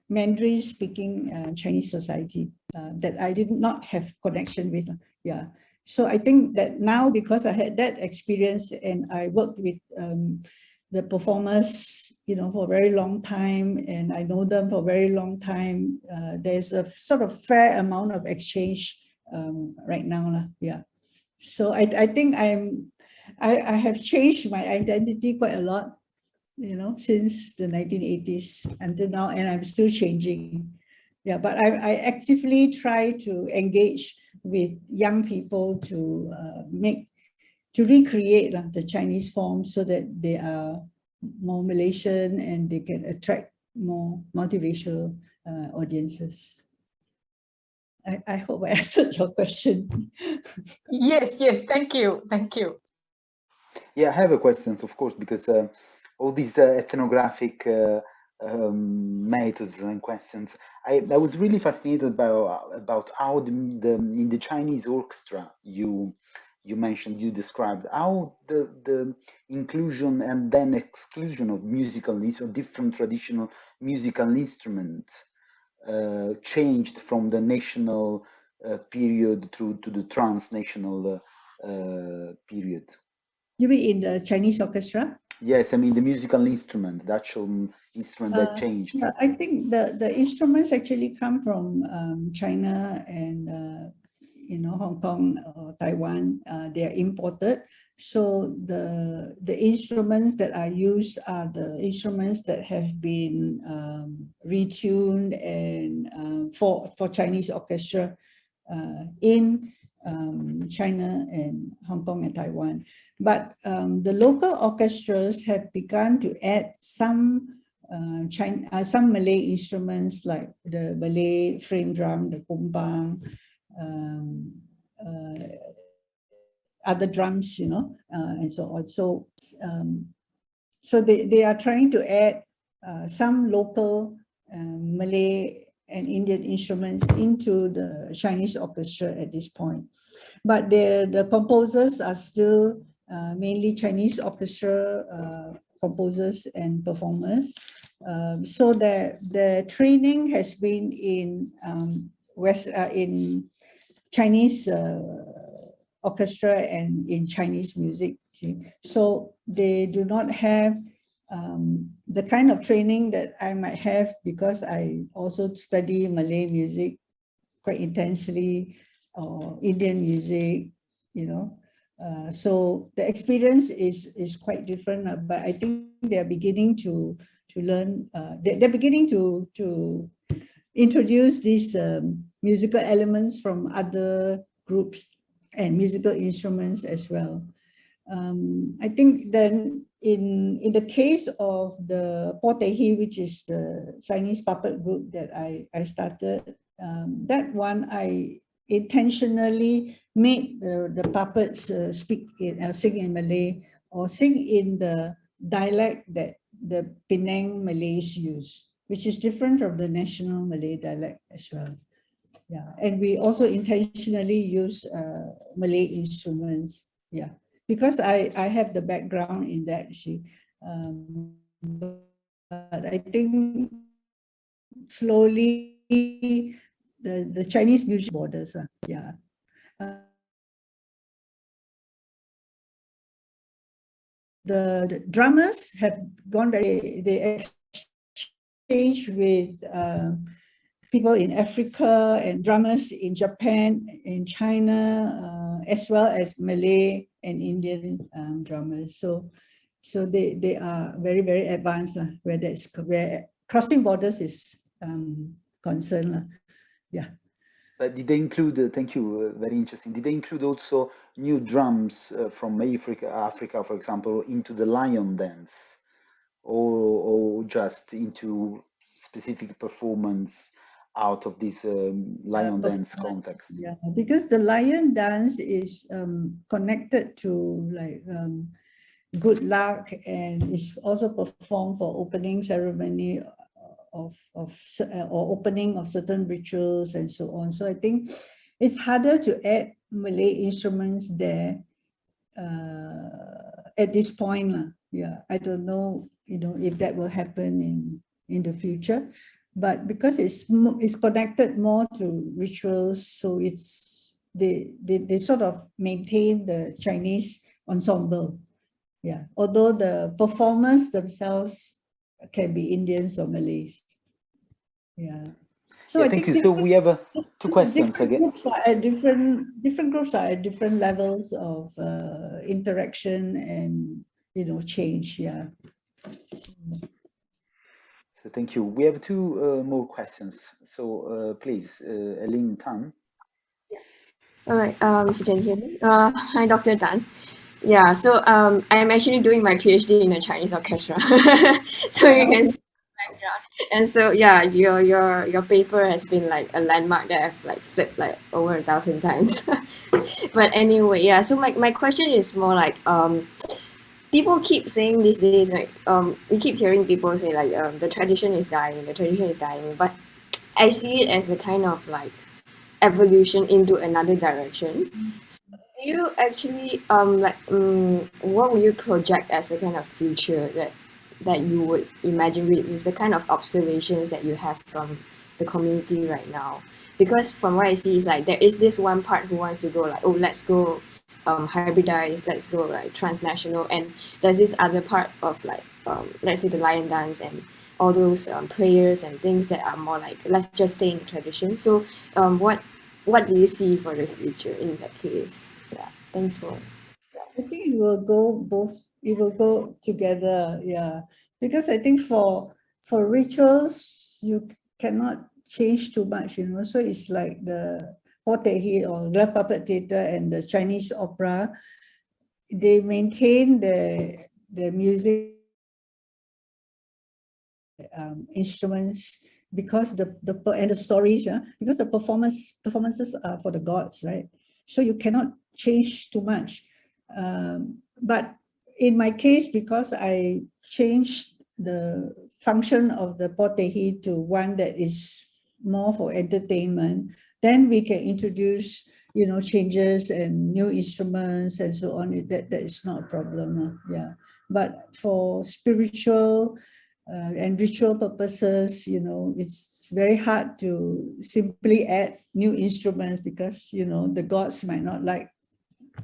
Mandarin speaking Chinese society that I did not have connection with. Yeah. So I think that now, because I had that experience and I worked with the performers, for a very long time, and I know them for a very long time, there's a sort of fair amount of exchange right now. Yeah. So I think I have changed my identity quite a lot, since the 1980s until now, and I'm still changing. Yeah, but I actively try to engage with young people to recreate the Chinese form so that they are more Malaysian and they can attract more multiracial audiences. I hope I answered your question. Yes, thank you. Yeah, I have a question, of course, because all these ethnographic methods and questions, I was really fascinated about how in the Chinese orchestra you mentioned, you described how the inclusion and then exclusion of musical or different traditional musical instruments changed from the national period to the transnational period. You mean in the Chinese orchestra? Yes, I mean the musical instrument, the actual instrument that changed. Yeah, I think the instruments actually come from China and Hong Kong or Taiwan. They are imported. So the instruments that are used are the instruments that have been retuned and for Chinese orchestra in China and Hong Kong and Taiwan. But the local orchestras have begun to add some Malay instruments like the Malay frame drum, the gombang, other drums, and so on. So they are trying to add some local Malay and Indian instruments into the Chinese orchestra at this point. But the composers are still mainly Chinese orchestra composers and performers. So the training has been in in Chinese orchestra and in Chinese music. So they do not have the kind of training that I might have, because I also study Malay music quite intensely, or Indian music, so the experience is quite different, but I think they're beginning to learn, they're beginning to introduce these musical elements from other groups and musical instruments as well. I think then in the case of the Potehi, which is the Chinese puppet group that I started, that one intentionally made the puppets sing in Malay or sing in the dialect that the Penang Malays use, which is different from the national Malay dialect as well. Yeah, and we also intentionally use Malay instruments. Yeah, because I have the background in that. But I think slowly the Chinese music borders. Yeah. The drummers have gone very, they exchange with people in Africa and drummers in Japan, in China, as well as Malay and Indian drummers. So they are very, very advanced where crossing borders is concerned. Yeah. But did they include, thank you, very interesting. Did they include also new drums from Africa, for example, into the lion dance, or just into specific performance out of this lion dance context? Yeah, because the lion dance is connected to like good luck, and is also performed for opening ceremony or opening of certain rituals and so on. So I think it's harder to add Malay instruments there at this point. Yeah, I don't know, if that will happen in the future, but because it's connected more to rituals, so they sort of maintain the Chinese ensemble. Yeah, although the performers themselves can be Indians or Malays. Yeah. So Yeah, I thank think you. So we have two questions different again. groups are at different levels of interaction and change. Yeah. So thank you. We have two more questions. So please, Eileen Tan. All right, if you can hear me. Hi, Dr. Tan. Yeah, so I'm actually doing my PhD in a Chinese orchestra. So you can see the background. And so yeah, your paper has been like a landmark that I've like flipped like over 1,000 times. But anyway, yeah, so my question is more like people keep saying these days, like we keep hearing people say like the tradition is dying, but I see it as a kind of like evolution into another direction. So do you actually what would you project as a kind of future that you would imagine with the kind of observations that you have from the community right now? Because from what I see is like there is this one part who wants to go like, oh, let's go hybridize, let's go like transnational, and there's this other part of like let's say the lion dance and all those prayers and things that are more like let's just stay in the tradition. So what do you see for the future in that case? Yeah, thanks for. I think it will go both. It will go together. Yeah, because I think for rituals you cannot change too much. So it's like the Potehi or Glove Puppet Theatre and the Chinese opera. They maintain the music instruments because and the stories, because the performances are for the gods, right? So you cannot change too much. But in my case, because I changed the function of the potehi to one that is more for entertainment, then we can introduce changes and new instruments and so on. That is not a problem. Yeah, but for spiritual and ritual purposes, it's very hard to simply add new instruments because the gods might not like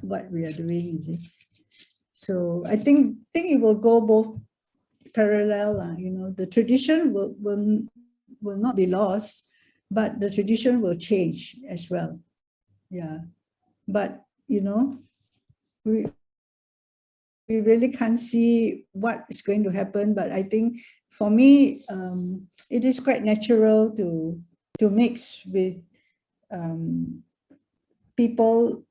what we are doing. So I think it will go both parallel. The tradition will not be lost, but the tradition will change as well. Yeah, but we really can't see what is going to happen. But I think for me, it is quite natural to mix with people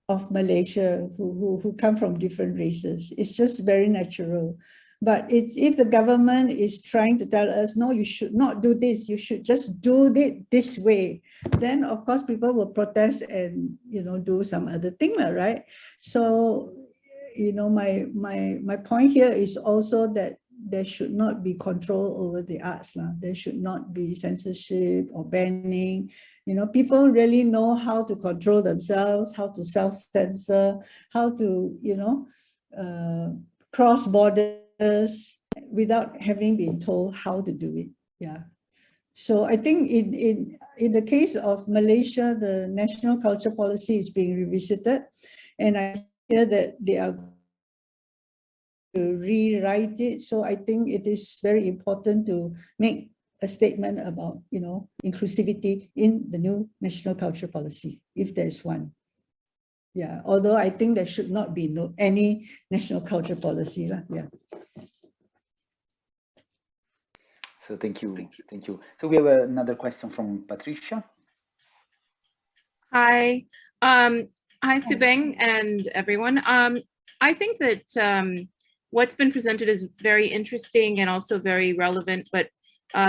of Malaysia who come from different races. It's just very natural. But it's if the government is trying to tell us, no, you should not do this, you should just do it this way, then of course people will protest and, you know, do some other thing, right? So, you know, my point here is also that there should not be control over the arts. There should not be censorship or banning. You know, people really know how to control themselves, how to self-censor, how to, you know, cross borders without having been told how to do it. Yeah. So I think in the case of Malaysia, the national culture policy is being revisited, and I hear that they are to rewrite it. So I think it is very important to make a statement about, you know, inclusivity in the new national culture policy, if there's one. Yeah, although I think there should not be any national culture policy. Yeah. So thank you. So we have another question from Patricia. Hi. Hi, Beng and everyone. I think that what's been presented is very interesting and also very relevant, but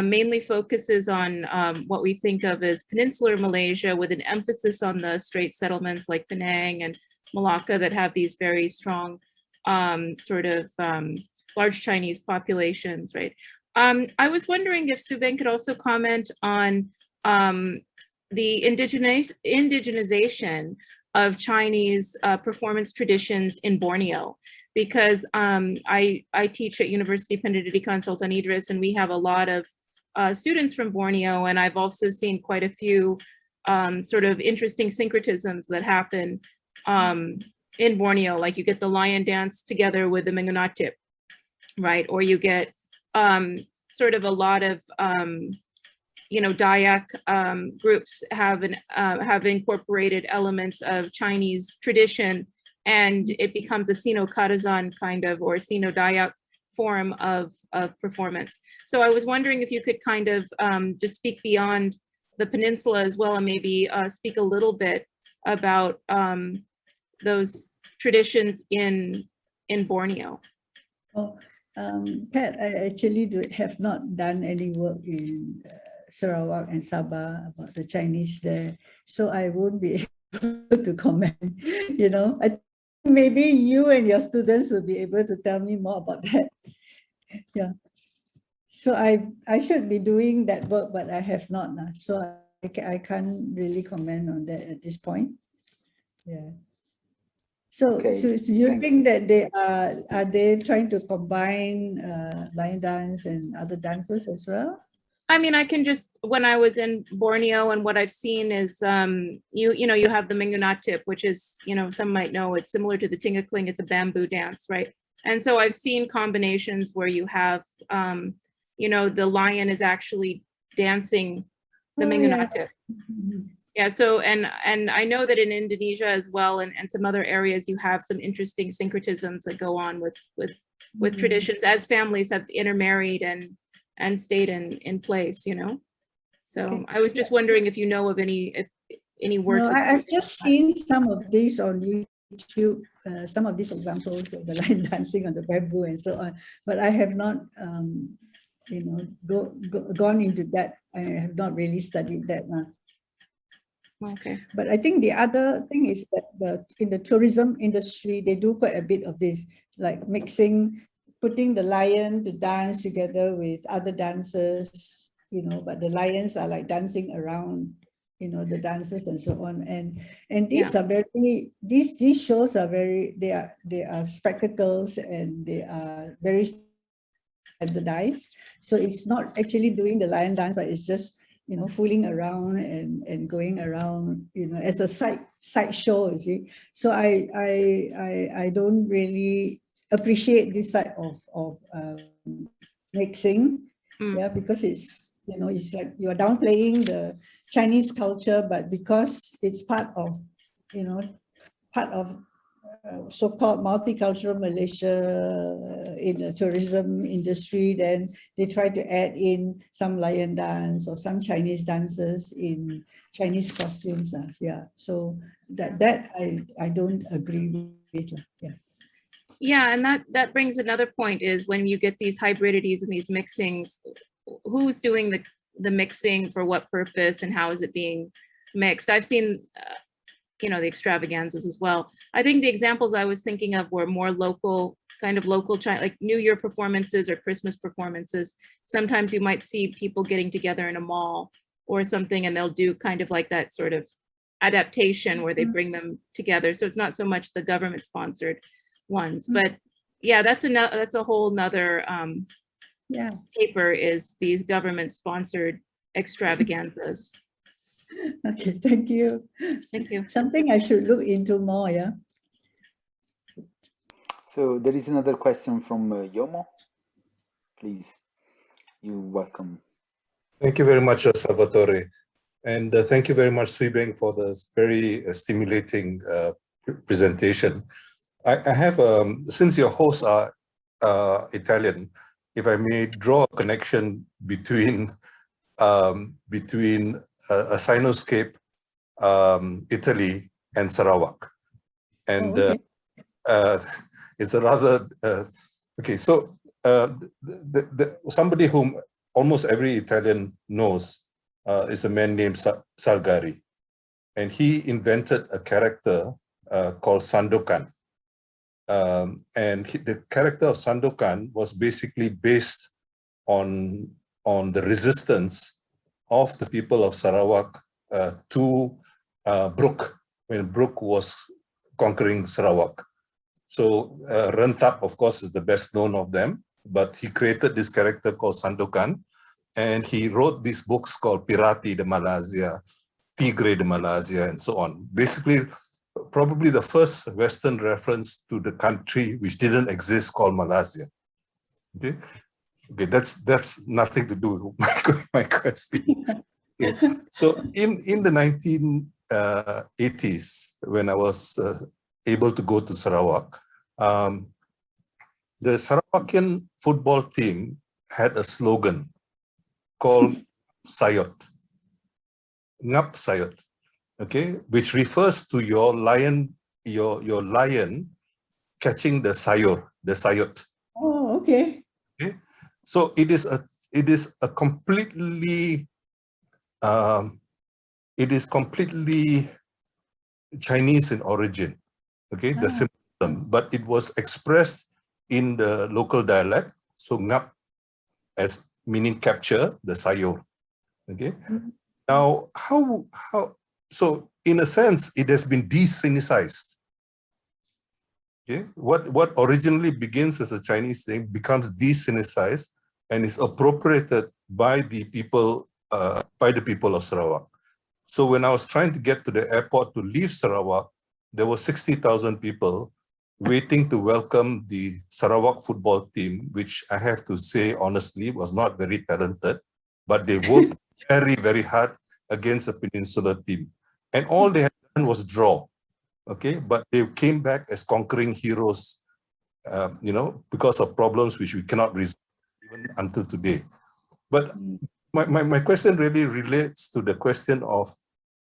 mainly focuses on what we think of as peninsular Malaysia, with an emphasis on the strait settlements like Penang and Malacca that have these very strong sort of large Chinese populations, right? I was wondering if Beng could also comment on the indigenization of Chinese performance traditions in Borneo, because I teach at University Pendidikan Sultan Idris, and we have a lot of students from Borneo, and I've also seen quite a few sort of interesting syncretisms that happen in Borneo, like you get the lion dance together with the Mengunatip, right? Or you get sort of a lot of you know, Dayak groups have incorporated elements of Chinese tradition, and it becomes a Sino-Kadazan kind of, or Sino-Dayak form of performance. So I was wondering if you could kind of just speak beyond the peninsula as well, and maybe speak a little bit about those traditions in Borneo. Oh, Pat, I actually have not done any work in Sarawak and Sabah about the Chinese there, so I won't be able to comment. You know, I think maybe you and your students will be able to tell me more about that. Yeah. So I should be doing that work, but I have not. So I can't really comment on that at this point. Yeah. So, Okay, so do you think that they are they trying to combine lion dance and other dances as well? I mean, I can just, when I was in Borneo, and what I've seen is, you know, you have the Mengunatip, which is, you know, some might know, it's similar to the Tingakling, it's a bamboo dance, right? And so I've seen combinations where you have, you know, the lion is actually dancing the Mengunatip. Yeah, so, and I know that in Indonesia as well, and some other areas, you have some interesting syncretisms that go on with traditions as families have intermarried and stayed in place, you know. So okay. I was just wondering if you know of any work. No, I've just seen some of these on YouTube, some of these examples of the lion dancing on the bamboo and so on, but I have not, you know, gone into that. I have not really studied that. Okay. But I think the other thing is that in the tourism industry, they do quite a bit of this, like putting the lion to dance together with other dancers, you know, but the lions are like dancing around, you know, the dancers and so on. And these are very, these shows are very, they are spectacles, and they are very standardized. So it's not actually doing the lion dance, but it's just, you know, fooling around and going around, you know, as a side show, you see. So I don't really appreciate this side of mixing, yeah, because it's, you know, it's like you're downplaying the Chinese culture, but because it's part of, you know, part of so-called multicultural Malaysia in the tourism industry, then they try to add in some lion dance or some Chinese dances in Chinese costumes. Yeah, so that I don't agree with. Yeah. Yeah, and that brings another point is when you get these hybridities and these mixings, who's doing the mixing for what purpose and how is it being mixed? I've seen, you know, the extravaganzas as well. I think the examples I was thinking of were more local, kind of local, like New Year performances or Christmas performances. Sometimes you might see people getting together in a mall or something, and they'll do kind of like that sort of adaptation where they bring them together. So it's not so much the government sponsored ones, but yeah, that's a whole nother Yeah. paper, is these government sponsored extravaganzas. Okay, thank you. Thank you. Something I should look into more, yeah. So there is another question from Yomo. Please, you're welcome. Thank you very much, Salvatore. And thank you very much, Sooi Beng, for this very stimulating presentation. I have, since your hosts are Italian, if I may draw a connection between a Sino-Scape, Italy, and Sarawak. And it's a rather, okay, so somebody whom almost every Italian knows is a man named Salgari. And he invented a character called Sandokan. The character of Sandokan was basically based on the resistance of the people of Sarawak to Brooke, when Brooke was conquering Sarawak. So Rentap, of course, is the best known of them, but he created this character called Sandokan, and he wrote these books called Pirati de Malaysia, Tigre de Malaysia, and so on. Basically, probably the first Western reference to the country which didn't exist, called Malaysia. Okay, okay, that's nothing to do with my question. Okay. So in the 1980s, when I was able to go to Sarawak, the Sarawakian football team had a slogan called Sayot, Ngap Sayot, okay, which refers to your lion catching the sayot. Oh, okay. Okay, so it is a completely Chinese in origin. Okay, the symbolism, but it was expressed in the local dialect. So ngap, as meaning capture, the sayor. Okay. Now, so in a sense, it has been de-Sinicized. Okay, what originally begins as a Chinese thing becomes de-Sinicized and is appropriated by the people of Sarawak. So when I was trying to get to the airport to leave Sarawak, there were 60,000 people waiting to welcome the Sarawak football team, which I have to say honestly was not very talented, but they worked very, very hard against a peninsular team. And all they had done was draw, okay? But they came back as conquering heroes, you know, because of problems which we cannot resolve even until today. But my question really relates to the question of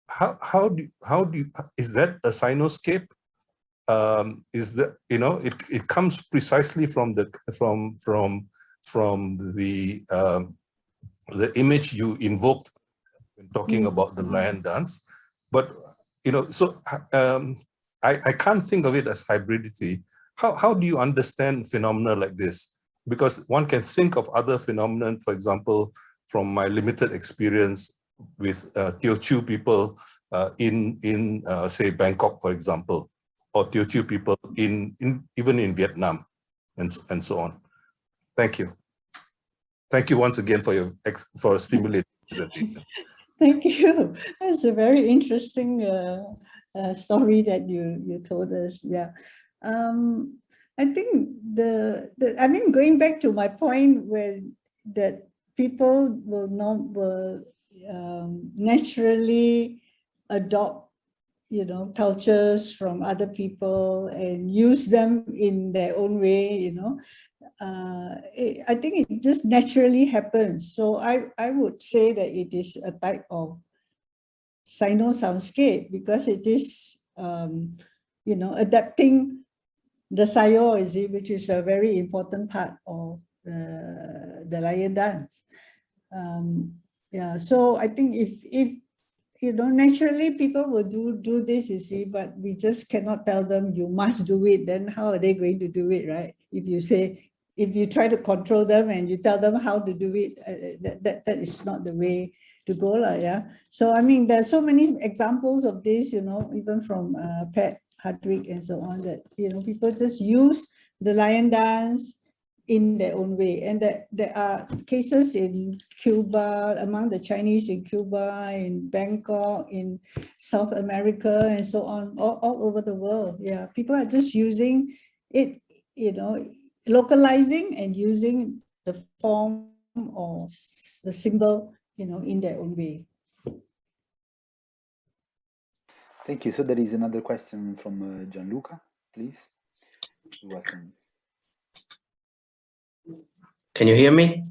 how do you, is that a Sino-Scape? Is that, you know, it comes precisely from the image you invoked when talking about the lion dance, but you know, so I can't think of it as hybridity. How do you understand phenomena like this? Because one can think of other phenomena, for example, from my limited experience with Teochew people in say Bangkok, for example, or Teochew people even in Vietnam, and so on. Thank you. Thank you once again for stimulating presentation. Thank you. That's a very interesting story that you told us. Yeah, I think I mean, going back to my point where that people will naturally adopt, you know, cultures from other people and use them in their own way, you know. I think it just naturally happens. So I would say that it is a type of Sino-Soundscape because it is, you know, adapting the sayo, you see, which is a very important part of the lion dance. Yeah, so I think if you know, naturally people will do this, you see, but we just cannot tell them you must do it. Then how are they going to do it, right? If you say, if you try to control them and you tell them how to do it, that is not the way to go, yeah. So I mean, there's so many examples of this, you know, even from Pat Hardwick and so on, that, you know, people just use the lion dance in their own way. And there are cases in Cuba, among the Chinese in Cuba, in Bangkok, in South America, and so on, all over the world. Yeah, people are just using it, you know, localizing and using the form or the symbol, you know, in their own way. Thank you. So there is another question from Gianluca, please. You're welcome. Can you hear me?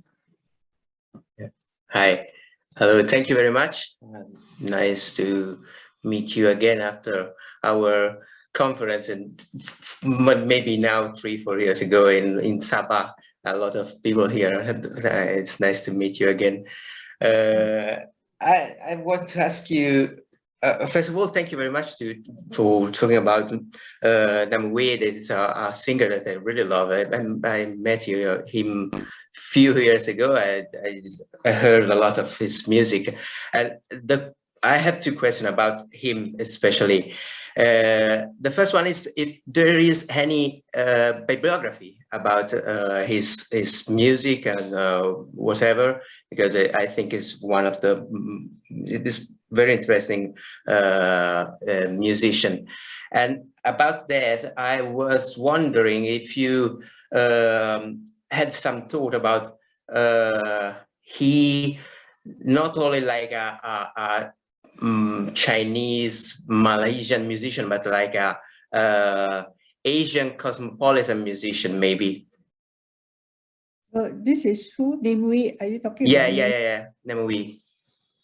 Yeah. Hi. Hello. Thank you very much. Nice to meet you again after our conference, and maybe now 3-4 years ago in Sabah. A lot of people here. It's nice to meet you again. I want to ask you, first of all, thank you very much for talking about Nam Wei. That is a singer that I really love. I met him few years ago. I heard a lot of his music, and I have two questions about him especially. The first one is if there is any bibliography about his music and whatever, because I think it's one of the it is very interesting musician. And about that, I was wondering if you had some thought about he not only like a Chinese Malaysian musician, but like a Asian cosmopolitan musician, maybe. This is who? Nam Wei? Are you talking about? Yeah. Nam Wei.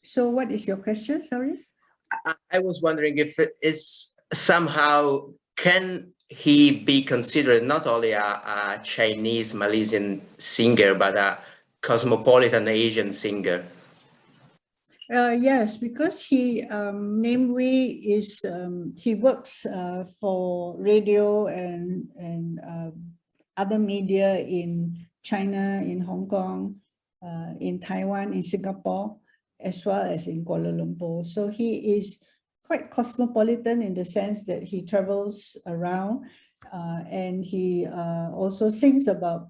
So what is your question? Sorry. I was wondering if it is somehow, can he be considered not only a Chinese Malaysian singer, but a cosmopolitan Asian singer? Yes, because he, Nam Wei is, he works for radio and other media in China, in Hong Kong, in Taiwan, in Singapore, as well as in Kuala Lumpur. So he is quite cosmopolitan in the sense that he travels around and he also sings about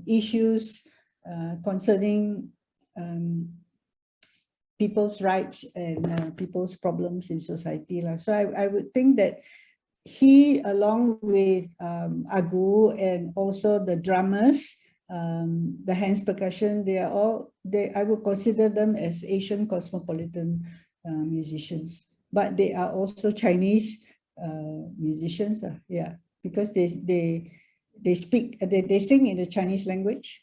issues concerning people's rights and people's problems in society. So I would think that he, along with Agu and also the drummers, the hands percussion, they are all, I would consider them as Asian cosmopolitan musicians, but they are also Chinese musicians, yeah, because they speak, they sing in the Chinese language.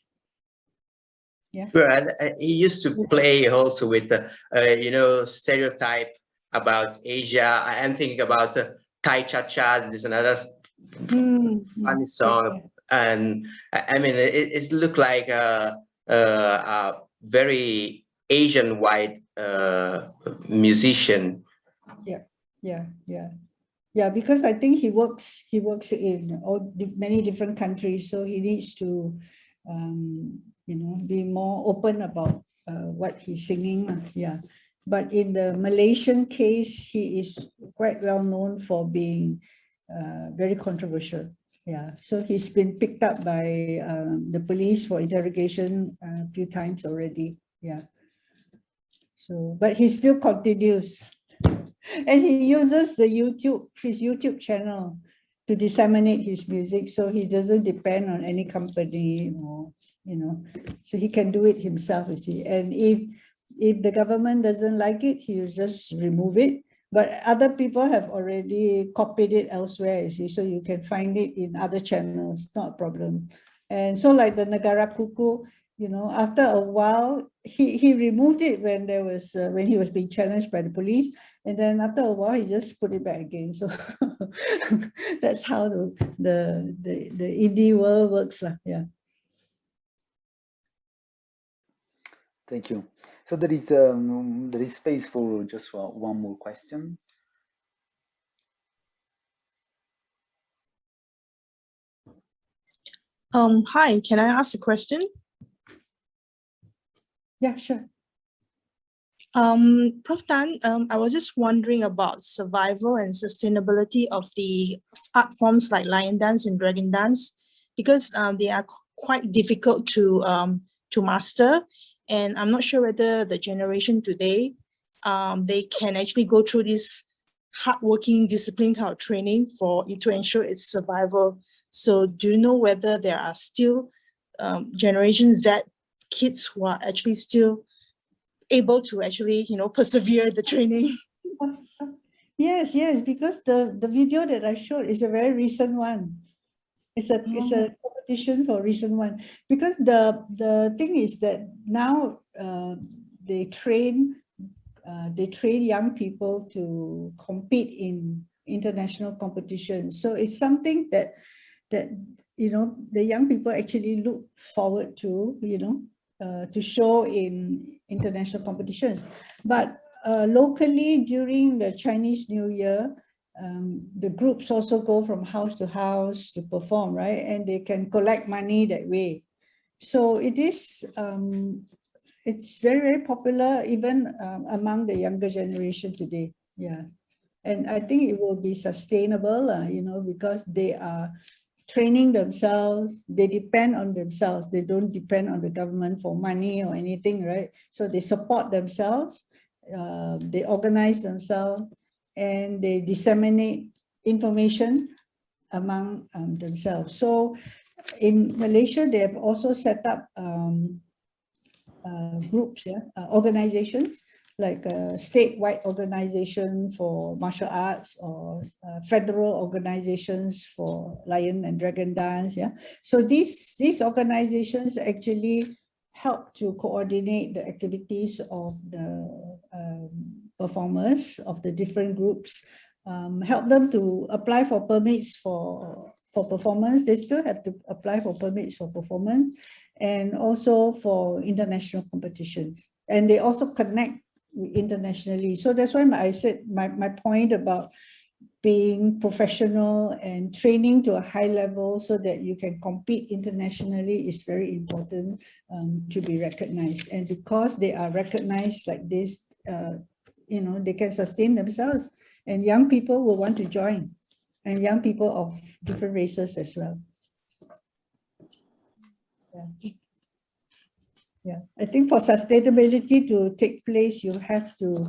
Yeah. Sure, and he used to play also with you know, stereotype about Asia. I'm thinking about Thai Cha Cha. There's another funny song, and I mean, it looked like a very Asian-wide musician. Yeah, because I think he works in many different countries, so he needs to you know, be more open about what he's singing. Yeah, but in the Malaysian case, he is quite well known for being very controversial. Yeah, so he's been picked up by the police for interrogation a few times already. Yeah, so but he still continues. And he uses his YouTube channel to disseminate his music, so he doesn't depend on any company or, you know, so he can do it himself, you see. And if the government doesn't like it, he'll just remove it. But other people have already copied it elsewhere, you see, so you can find it in other channels, not a problem. And so like the Negara Kuku, you know, after a while, he removed it when there was when he was being challenged by the police, and then after a while he just put it back again. So that's how the indie world works, lah. Yeah. Thank you. So there is space for just one more question. Hi, can I ask a question? Yeah, sure. Prof. Tan, I was just wondering about survival and sustainability of the art forms like lion dance and dragon dance, because they are quite difficult to master, and I'm not sure whether the generation today they can actually go through this hardworking discipline kind of training to ensure its survival. So do you know whether there are still Generation Z kids who are actually still able to actually, you know, persevere the training? Yes, yes, because the video that I showed is a very recent one. It's a competition for recent one, because the thing is that now they train young people to compete in international competitions. So it's something that you know, the young people actually look forward to, you know, to show in international competitions. But locally during the Chinese New Year, the groups also go from house to house to perform, right? And they can collect money that way. So it is, it's very, very popular even among the younger generation today. Yeah. And I think it will be sustainable, you know, because they are training themselves, they depend on themselves. They don't depend on the government for money or anything, right? So they support themselves, they organize themselves, and they disseminate information among themselves. So in Malaysia, they have also set up groups, organizations, like a statewide organization for martial arts, or federal organizations for lion and dragon dance. Yeah, so these organizations actually help to coordinate the activities of the performers of the different groups, help them to apply for permits for performance. They still have to apply for permits for performance, and also for international competitions. And they also connect internationally. So that's why I said my point about being professional and training to a high level so that you can compete internationally is very important to be recognized. And because they are recognized like this, you know, they can sustain themselves, and young people will want to join, and young people of different races as well. Yeah. Yeah, I think for sustainability to take place, you have to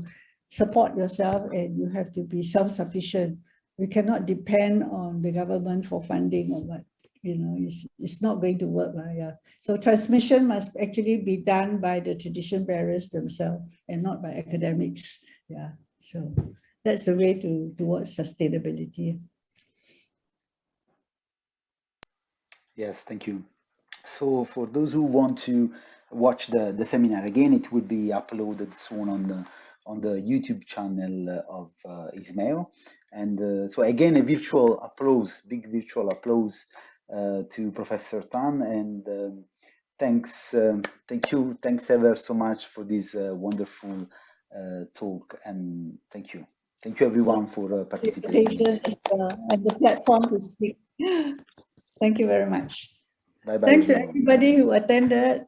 support yourself and you have to be self-sufficient. We cannot depend on the government for funding or what, you know, it's not going to work. Yeah. So transmission must actually be done by the tradition bearers themselves and not by academics. Yeah, so that's the way towards sustainability. Yes, thank you. So for those who want to watch the seminar again, it will be uploaded soon on the YouTube channel of Ismail. And so again, a virtual applause, big virtual applause to Professor Tan, and thanks ever so much for this wonderful talk, and thank you everyone for participating. And the platform to speak. Thank you very much. Bye bye. Thanks to Everyone. everybody who attended.